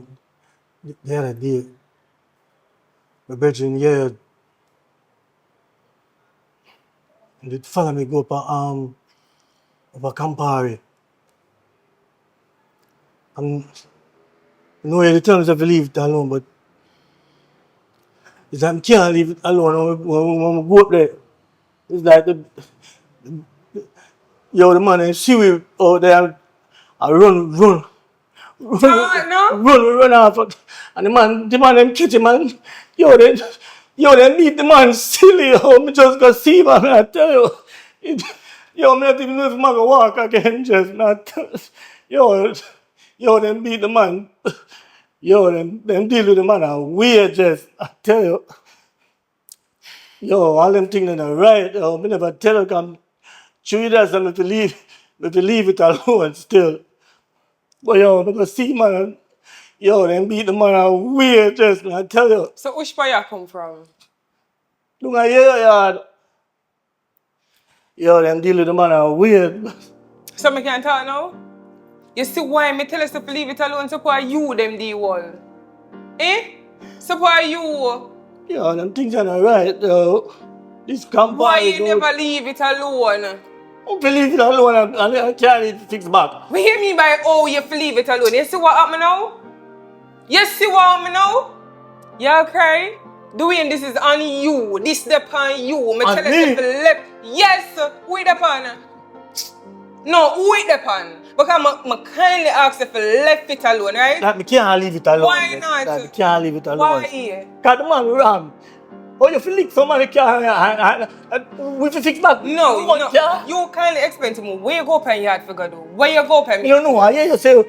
the other day, my bedroom, yeah, they follow me go up a Campari. And you know, they tell me to leave it alone, but it's like I can't leave it alone when we go up there. It's like the man and see we out there. I run run off. And the man them catch him and they beat the man silly. Me just go see man, I tell you. Me not even know if I'm gonna walk again, just not. Them beat the man. Them deal with the man are weird, just, I tell you. All them things that are right. Me never tell you, come. Chew that and to leave it alone still. But me go see man. Them beat the man are weird, just, I tell you. So which part you come from? Look at your yard. Them deal with the man are weird. So me can't talk now? You see why me tell us to leave it alone, so why you them the wall? Eh? So why you? Them things are not right, though. This Campari. Why you never leave it alone? I leave it alone and I can't fix back. What you mean by oh you leave it alone? You see what happened now? You see what happened now? You cry? Doing this is on you. This depend you. Me On tell me? us to left. Yes, who it depend? No, who it depend? Because I kindly ask if you left it alone, right? That me can't leave it alone. Why not? That me can't leave it alone. Why? Because the man wrong. Oh, you feel like somebody can't. We fix back. No. You kindly explain to me where you go up and yard figure do. Where you go up and You know, I hear you say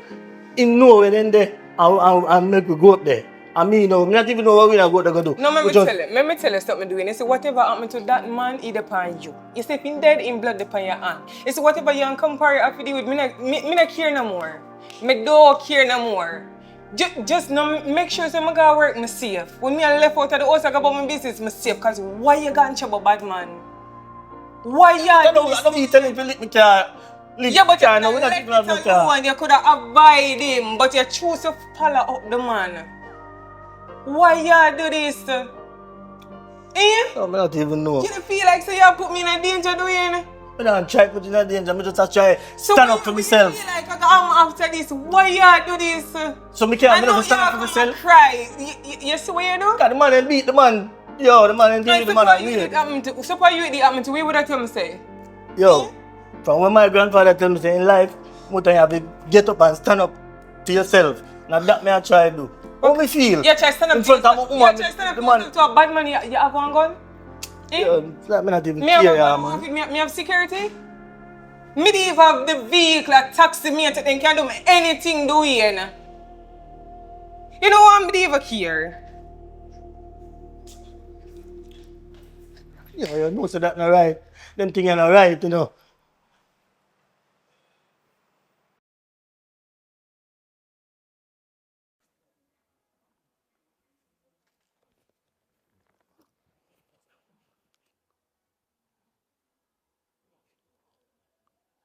in nowhere then there. I'll make we go up there. I mean, no, me not even know what we are going to do. No, let me tell you something doing. You see, whatever happened to that man, he depend you. You see, if he dead in blood, depend your hand. You see, whatever you can compare have to do with, me not care no more. Me don't care no more. Just no, make sure so I go work me safe. When me left out of the house, I go about my business, me safe. Because why you got in trouble, bad man? Why you I don't be telling you to lick me car. Yeah, but you know, you could have avoided him, but you choose to follow up the man. Why you do this? Eh? I don't even know. You don't feel like you put me in a danger doing? I don't try to put you in danger. I just try stand up for myself. So feel like I'm after this. Why you do this? So me can't stand up for myself. Cry. You see what you do? Because the man and beat the man. The man and beat the man are weird. So why you did happen to me? What I tell me say? From when my grandfather tell me say in life, you have to get up and stand up to yourself. Now that me I try to do. How me feel? You try stand up in front of a woman. You try stand up to a bad man. You have one gun? It's like me not even care, man. Me have security? Me don't even have the vehicle, taxi me, and they can do me anything doing. You know what? I don't even care. You know so that's not right. Them things are not right, you know.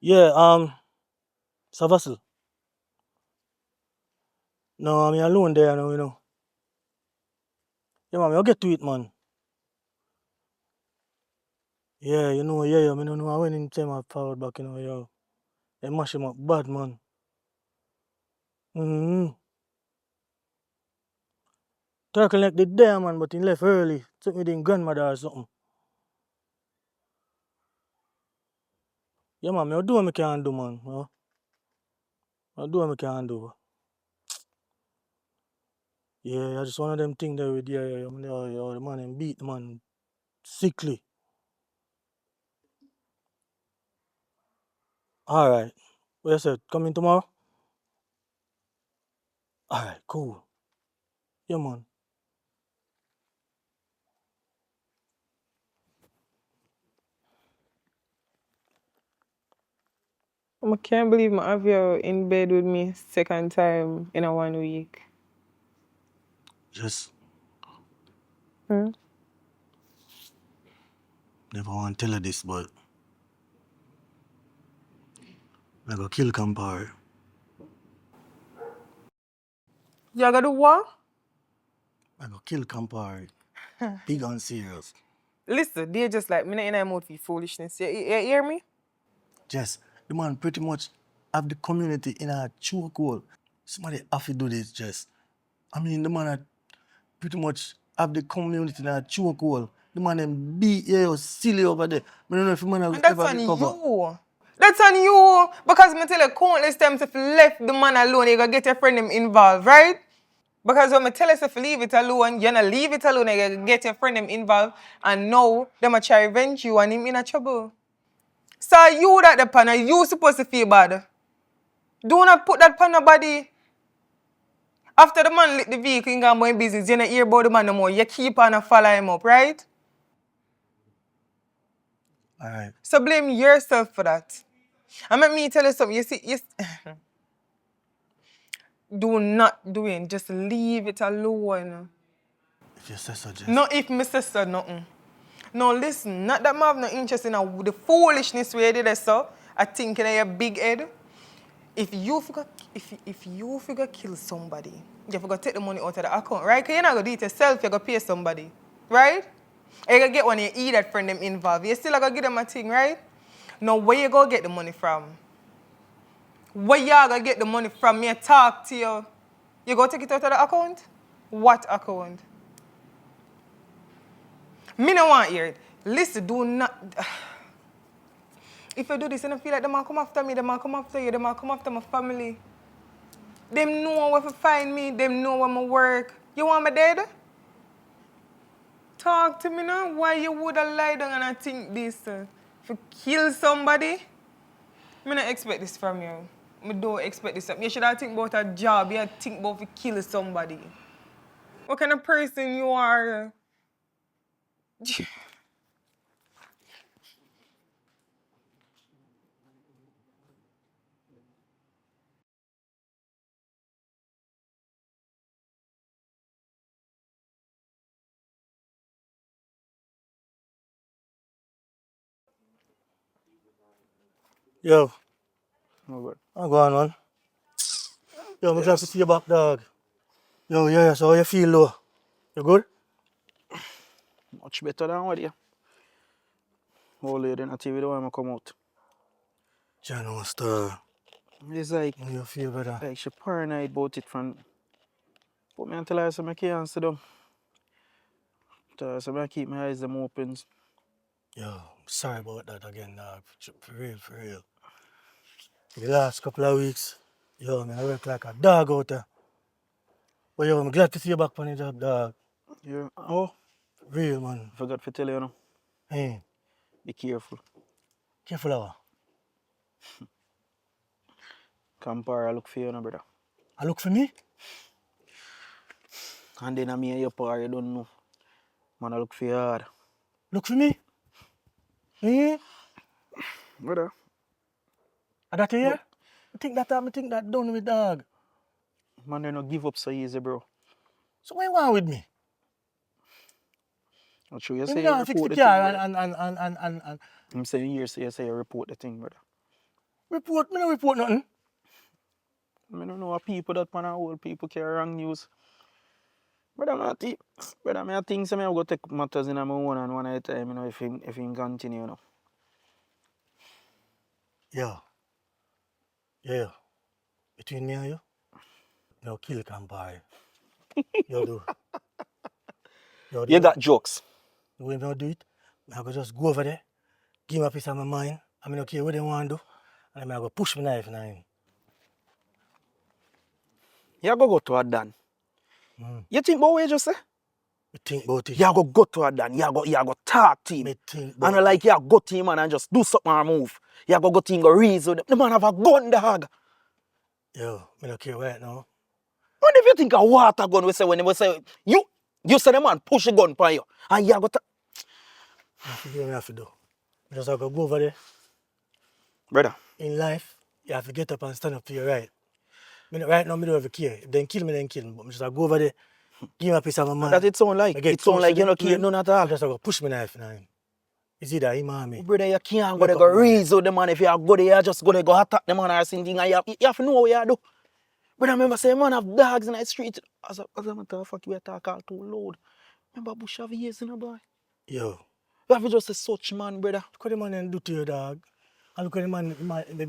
Yeah, Savasil. No, I'm alone there now, you know. Yeah, man, I'll get to it, man. Yeah, you know, I don't know when him say my forward back, you know, yo. They mash him up bad, man. Mm-hmm. Turkle the there, man, but he left early. Took me to his grandmother or something. Yeah, man, I'll do what I can do, man. You know? I'll do what I can do. Yeah, I just one of them things there with the man and beat the man sickly. Alright. What you said? Coming tomorrow? Alright, cool. Yeah, man. I can't believe I have you in bed with me second time in a 1 week. Just Hmm? never want to tell her this, but I go kill Campari. You gonna do what? I go kill Campari. Big and serious. Listen, they just like me not in a mood for foolishness. You hear me? Just the man pretty much have the community in a chokehold. Somebody have to do this, just. I mean, the man had pretty much have the community in a chokehold. The man them beat you silly over there. I don't know if the man And that's ever on recover. you. That's on you. Because me tell you countless times if you left the man alone, you gonna get your friend them involved, right? Because when I tell us if you leave it alone, you're not leave it alone, you gonna get your friend them involved, and now them a try revenge you and him in a trouble. So you that the pan, you supposed to feel bad. Do not put that pan nobody. After the man lit the vehicle and gone about business, you don't hear about the man no more. You keep on and follow him up, right? Alright. So blame yourself for that. And let me tell you something. Do not do it. Just leave it alone. If you say so, just. Not if my sister nothing. No, listen. Not that I have no interest in the foolishness where you did so. I think in your big head. If you forgot kill somebody, you forgot take the money out of the account, right? Because you're not gonna do it yourself. You're gonna pay somebody, right? And you're gonna get one of you that friend them involved. You still gonna give them a thing, right? Now where you gonna get the money from? Where you gonna get the money from? Me talk to you. You go take it out of the account? What account? Me no want hear it. Listen, do not. If you do this, you don't feel like them will come after me, them will come after you, them will come after my family. Them know where to find me, them know where I work. You want me dead? Talk to me now. Why you would have lied down and I think this? If you kill somebody, I don't expect this from you. I don't expect this. You should have think about a job. You think about if you kill somebody. What kind of person you are? Yo, No good. I'm going, man. Yo, I'm glad to see you back, dog. Yo, yeah, so how you feel, though? You good? Much better than what you. Whole lady in the TV don't want me come out. John, no star. It's like How you feel better? she paranoid about it from. But me until I say I can't sit down. So I keep my eyes them open. Yo, sorry about that again, dog. For real, for real. The last couple of weeks, yo, man, I work like a dog out there. But yo, I'm glad to see you back on the job, dog. Yeah. Oh, Real, man. forgot to tell you, now. Hey, Be careful. careful, hour. Campari, I look for you, no, brother. I look for me? And then I me and your par, you don't know. Man, I look for you hard. Look for me? Eh? Brother. Are that you No. here? I think that done with dog. Man, they not give up so easy, bro. So what you want with me? Not true. You When say you you gonna fix the report the thing, car brother. and I'm saying you say you report the thing, brother. report? Me no report nothing. I don't know people that pan old people carry wrong news. Brother, I think some I go take matters in my own and one at a time, you know, if he continue, you know. Yeah. Between me and you, no kill Campari. You do. You got jokes. The way I do it, I go just go over there, give him a piece of my mind, I don't care what they want to do, and I go push my knife in him. You go to a Dan. You think about what you just say? I think about it. You go to a Dan. You go talk to him. And like you go to him and just do something or move. You go to him go reason. The man have a gun, dog. Yo, I don't care right now. What if you think a water gun we say when we say you say the man push a gun for you and you go to What I have to do? I just have to go over there. brother. In life, you have to get up and stand up to your right. Right now, I don't ever care. If they kill me, then kill me. But I just have to go over there, give him a piece of my mind. That it sound like. It sound like you don't care none at all. I just have to push my knife in him. Is it that him or me? Brother, you can't go there go reason the man. If you go there, you just go there go attack the man or something. And you have to know what you do. Brother, remember say man have dogs in the street. As a matter of fact, you talk all too loud. Remember Bush have years in a boy. Yo. You have to just say such man, brother. Look what the man do to your dog. And look what the man,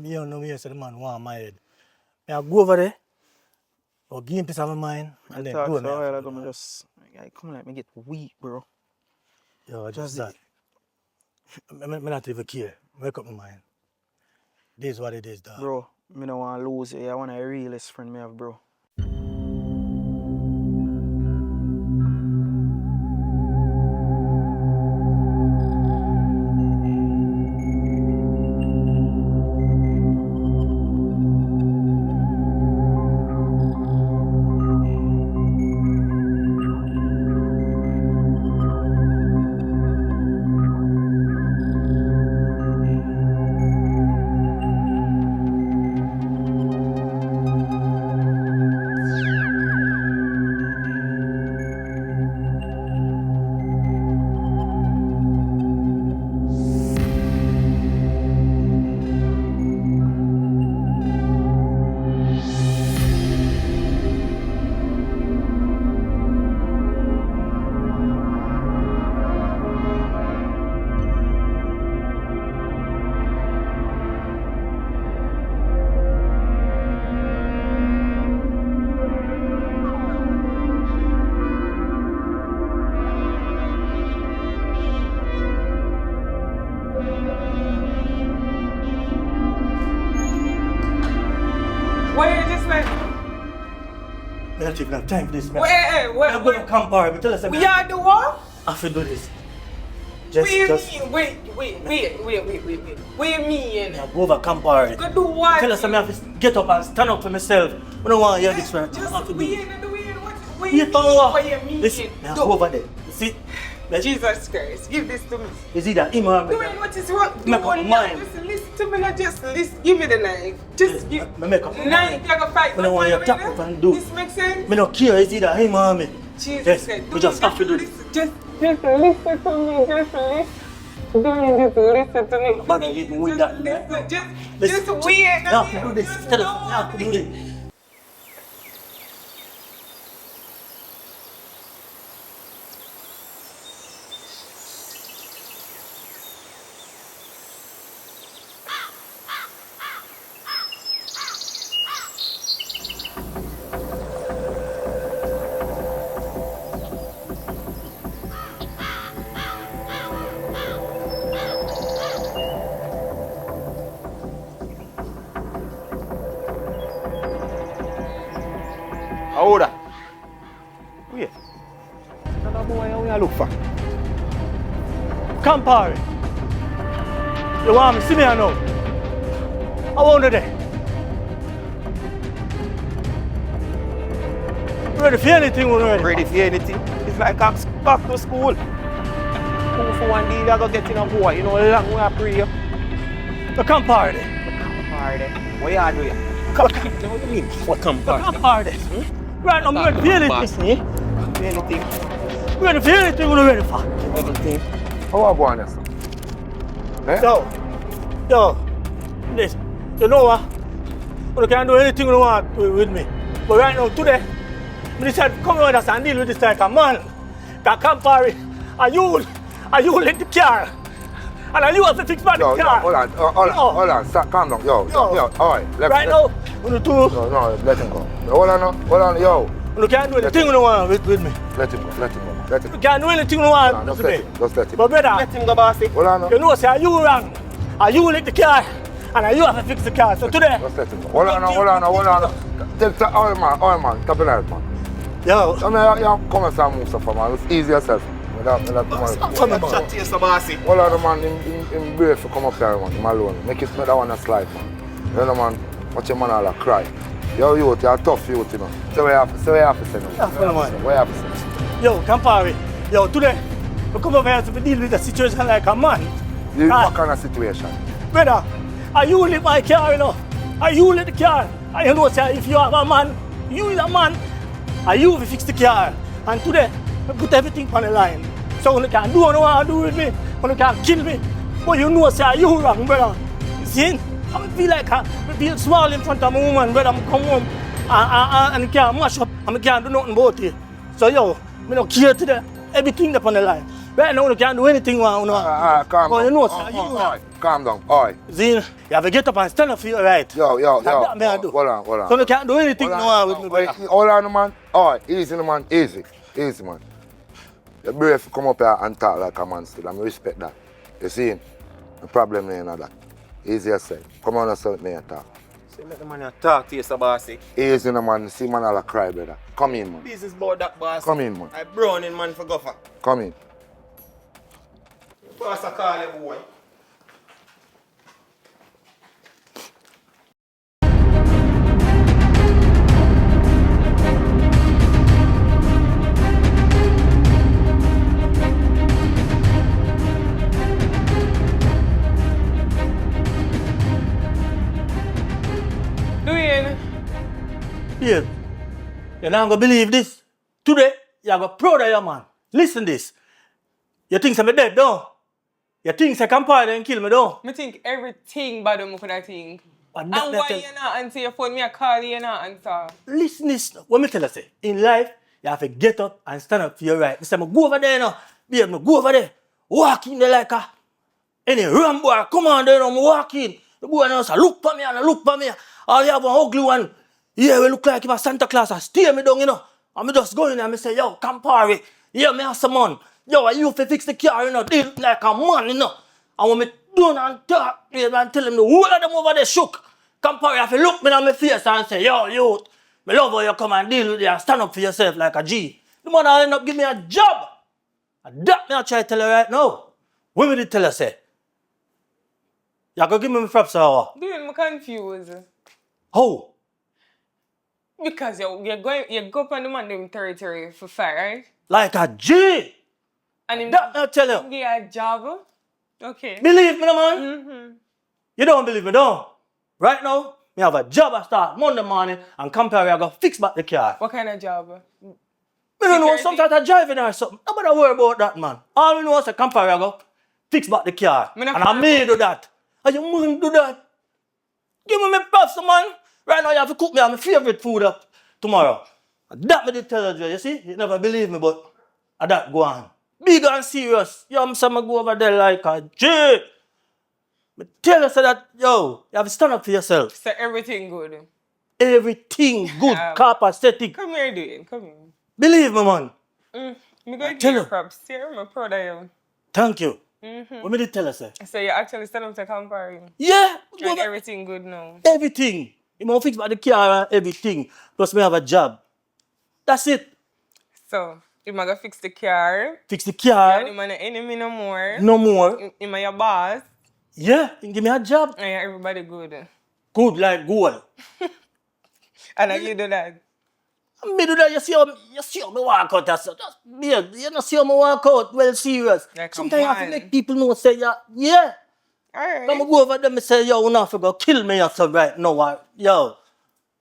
you don't know me, so the man want my head. I go over there, or give him a piece of my mind, and then do it. I come like me get weak, bro. Yo, just that. I not even care. Wake up my mind. This is what it is, dog. Bro, I don't want to lose you. I want a realest friend me have, bro. I don't even have time for this, man. Wait. I'm going to Campari, but tell us We are the what? I have to do this. Wait. What you mean? I go over Campari. Go do what? Tell us I have to get up and stand up for myself. I don't want to hear this, man. Just I have to do it. what you mean? Listen, I go over there. See? Jesus Christ, give this to me. Is it that him or me? Doing what is wrong? Make up my mind. Just listen to me, not just listen. Give me the knife. Just give. Make up my Knife, mind. you go fight. I don't want you to tap up and do. This makes sense? I don't care, is it that him or me? Jesus Yes, Christ. we just have to do this. Just listen to me. Just listen. Listen to me. Man, you even with that. Just wait. You have to do this. Tell us, you have to do this. How old are you? Wait. Another boy how you look for? Campari. You want me? See me or no? I want it there. Ready for anything, we're ready. Ready for anything? It's like I'm back to school. Who for one day I go get in a boy, you know, long way I pray you. The Campari there. Campari there. What you do here? What do you mean? What Campari? Campari there. Right now, I'm ready for anything. For anything? Ready for anything, we're ready for. Anything? How I go on this? Eh? Yo, listen, you know what? You can do anything you want with me. But right now, today, I decided to come with us and deal with this like a man. Because Campari, are you let the car? And you have to fix my car. Hold on, stop, calm down, yo, alright. Right now, you two. No, let him go. Hold on, yo. You can't do anything you want with me. Let him go. You can't do anything you want with me. Just let him. But brother, Let him go, bossy. Hold on, you know, say, are you wrong? Are you let the car? And you have to fix the car. So today. Just let him go. Hold on. Take the oil man, top of that, man. Yo. I mean, you come and start move stuff, man. It's easy yourself. Come on, Chat to you, so bossy. Hold on, man. Him brave to come up here, man. Him alone. Make that one a slide, man. You know, man. Watch your man all cry. Yo, youth, you're a tough youth, you know. So what you have to say now? What you have to say? Yo, Campari. Yo, today, we come over here to deal with the situation like a man. What kind of situation? Brother, are you let my car, you know? Are you let the car? And you know, sir, if you are a man, you is a man. Are you will fix the car? And today, we put everything on the line. So you can do what you want to do with me, you can kill me. But you know, sir, you wrong, brother. You see? I feel like I feel small in front of a woman, brother. I come home and I can't mash up and I can't do nothing about it. So, yo, I don't care to the everything up on the line. Right now, you can't do anything you want. Calm down. You know, sir, you wrong. Calm down, alright. See, you have to get up and stand up for your right. Yo. Hold on. So you can't do anything you want with me, brother. Hold on, man. Alright, easy, man. Easy, man. You're brave to come up here and talk like a man still. I respect that. You see, the problem ain't that. Easy as said. Come on, so with me and talk. So let the man talk to you, so bossy. Easy, man. See, man, all cry, brother. Come in, man. Business about that, boss. Come in, man. I browning man for gopher. Come in. Boss, I call you, boy. Yeah. You're not gonna believe this. Today, you're gonna proud of your man. Listen this. You think I'm dead, though? You think I can party and kill me, though? I think everything bad me could I think. And And why you not answer your phone? Me a call you not answer. Listen this. What me tell you say? In life, you have to get up and stand up for your right. I say, go over there now. Babe, go over there. Walk in there like a any ram boy. Come on there now, walk in. The boy now say, look for me and look for me. All you have an ugly one. Yeah, we look like if a Santa Claus and steer me down, you know. And me just go in and me say, yo, Campari. Yeah, me have some man. Yo, you have to fix the car, you know. Deal like a man, you know. And when me done and talk, and tell him the whole of them over there shook. Campari have to look me in my face and say, yo, youth, me love how you come and deal with it and stand up for yourself like a G. The man will end up give me a job. And that me I try to tell you right now. What me did tell you say? You go give me my props or Dude, I'm confused. how? Because you go up on the man them territory for fight, right? Like a G. And him That I tell you. give you a job. Okay. Believe me, man. You don't believe me, don't. Right now, me have a job I start Monday morning and Campari I go fix back the car. What kind of job? Me don't know, Security? some sort of driving or something. Nobody worry about that, man. All we know is a Campari I go fix back the car. Me And not I may do that. And you man do that. Give me my props, man. Right now you have to cook me my favorite food up tomorrow. And that me did tell you, you see? You never believe me, but that go on. Big and serious. Yo, I'm saying go over there like a G. Me tell you so that, yo, you have to stand up for yourself. So everything good. Everything good, copacetic. Come here, dude. Come here. Believe me, man. Me go tell give you you. props. See, I'm proud of you. Thank you. What me did tell you, say? So you actually stand up to Campari. Yeah. And everything good now. Everything. You must fix about the car and everything. Plus me have a job. That's it. So, you might go fix the car. Fix the car. You might enemy no more. No more. You might your boss. Yeah. You give me a job. And everybody good. Good like gold. And you do that. Me do that, you see how me walk out. Just, you know, see how me walk out. Well, serious. Like sometimes you have to make people know, say, yeah. Alright. I'm go over there and say, yo, you have to go kill me or something right now. Yo,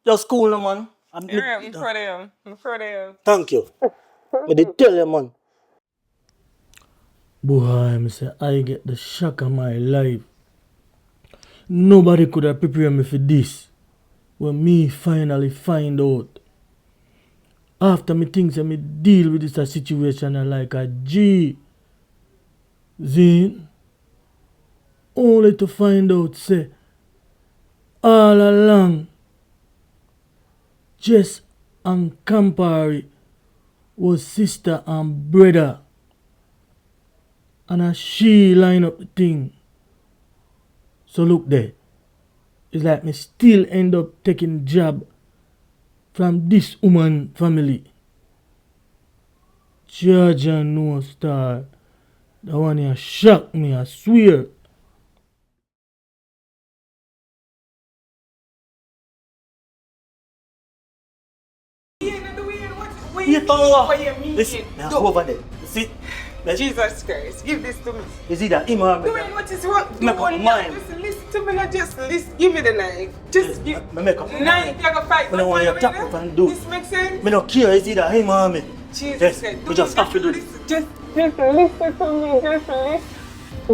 just cool, man. I'm proud of you. I'm proud of you. Thank you. But they tell you, man. Boy, me say, I get the shock of my life. Nobody could have prepared me for this. when me finally find out. After me think say me deal with this situation like a G. Zin. Only to find out say all along Jess and Campari was sister and brother. And she line up the thing. So look there. It's like me still end up taking job from this woman family. Georgia no star. That one here shocked me, I swear. You know What you mean? listen, now go over there. See? Jesus Christ, give this to me. Is it that him or me? Dwayne, what is wrong? Make up mind. Just listen to me, not just listen. Give me the knife. Just give. Me make up my Knife, you go fight. I don't want you to tap up and do. This makes sense? Me don't care, is it that him or me? Jesus Yes, Christ. we just have to do this. Just listen to me. Just listen.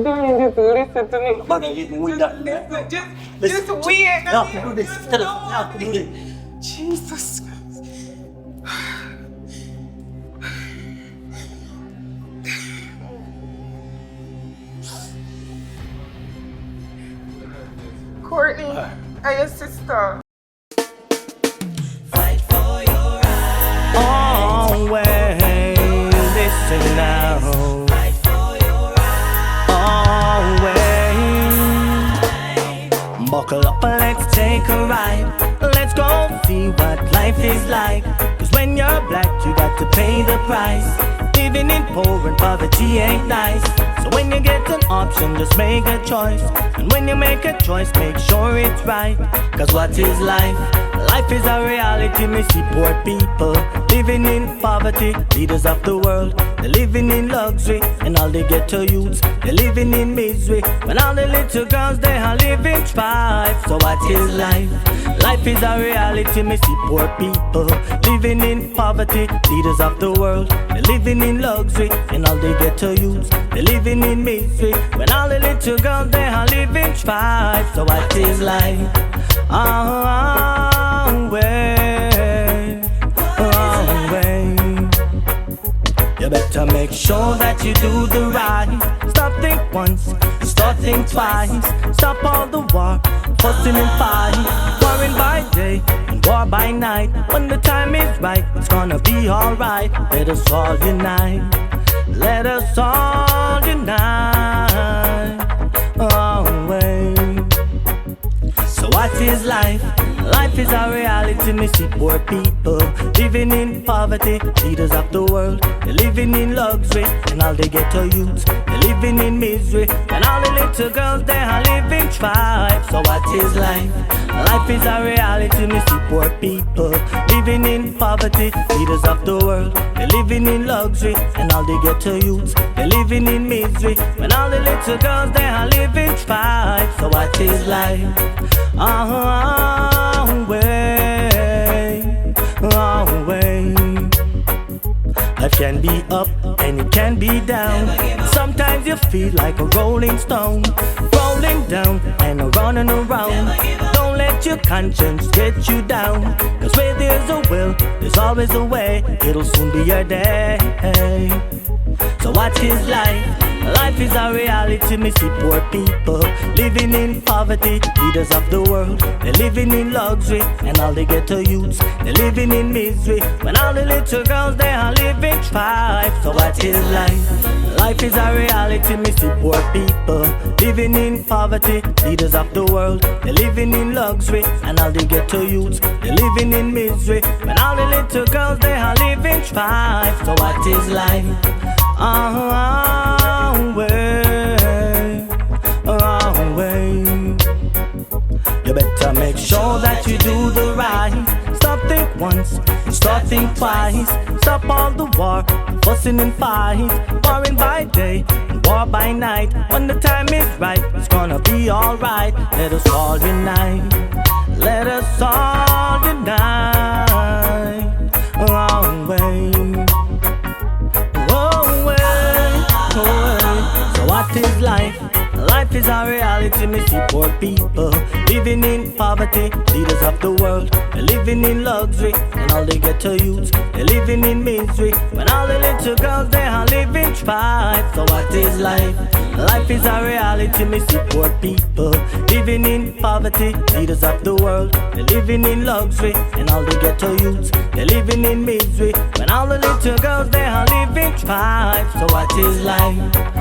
Don't just listen to me. But I didn't win that. Listen, Listen, just wait. you have to do this. Tell us, you have to do this. Jesus Christ. Courtney, are your sister? Always listen now. Always buckle up and let's take a ride. Let's go see what life is like. Cause when you're black, you got to pay the price. Living in poor and poverty ain't nice. So when you get an option, just make a choice. And when you make a choice, make sure it's right. Cause what is life? Life is a reality. Me see poor people living in poverty. Leaders of the world, they're living in luxury. And all they get to youths, they're living in misery. When all the little girls, they are living strife. So what is life? Life is a reality. Me see poor people living in poverty. Leaders of the world, they're living in luxury. And all they get to youths, they're living in misery. When all the little girls, they are living strife. So what is life? You better make sure that you do the right. Stop think once, start think twice. Stop all the war, fussing and fighting. Warring by day and war by night. When the time is right, it's gonna be alright. Let us all unite. Let us all unite. Always. So what is life? Life is a reality. Me see poor people living in poverty. Leaders of the world, they're living in luxury. And all they get to youths, they're living in misery. And all the little girls, they are living strife. So what is life? Life is a reality. Me see poor people living in poverty. Leaders of the world, they're living in luxury. And all they get to youths, they're living in misery. When all the little girls, they are living strife. So what is life? Life can be up and it can be down. Sometimes you feel like a rolling stone, rolling down and running around. Don't let your conscience get you down. Cause where there's a will, there's always a way. It'll soon be your day. So what is life? Life is a reality. Me see poor people living in poverty. Leaders of the world, they're living in luxury. And all they get to youths, they're living in misery. When all the little girls, they are living strife. So what is life? Life is a reality. Me see poor people living in poverty. Leaders of the world, they're living in luxury. And all they get to youths, they're living in misery. When all the little girls, they are living strife. So what is life? You better make sure that you do the right. Stop think once, start think twice. Stop all the war, fussing and fight. Warring by day and war by night. When the time is right, it's gonna be alright. Let us all unite. Let us all unite. So what is life? Life Life is a reality, me see poor people living in poverty, leaders of the world. They're living in luxury, and all they get to use. They're living in misery, when all the little girls they are living strife. So what is life? Life is a reality, me see poor people living in poverty, leaders of the world. They're living in luxury, and all they get to use. They're living in misery, when all the little girls they are living strife. So what is life?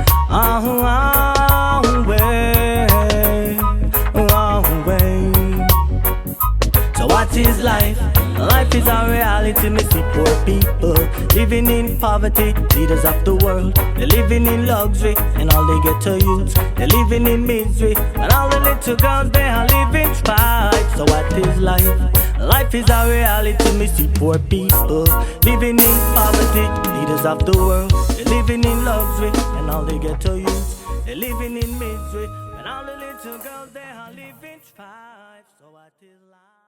So what is life? Life is a reality, me see poor people living in poverty, leaders of the world. They're living in luxury, and all they get to use. They're living in misery, when all the little girls they are living strife. So what is life? Life is a reality, me see poor people living in poverty, leaders of the world. They're living in luxury, and all they get to use. They're living in misery, when all the little girls they are living strife. So what is life?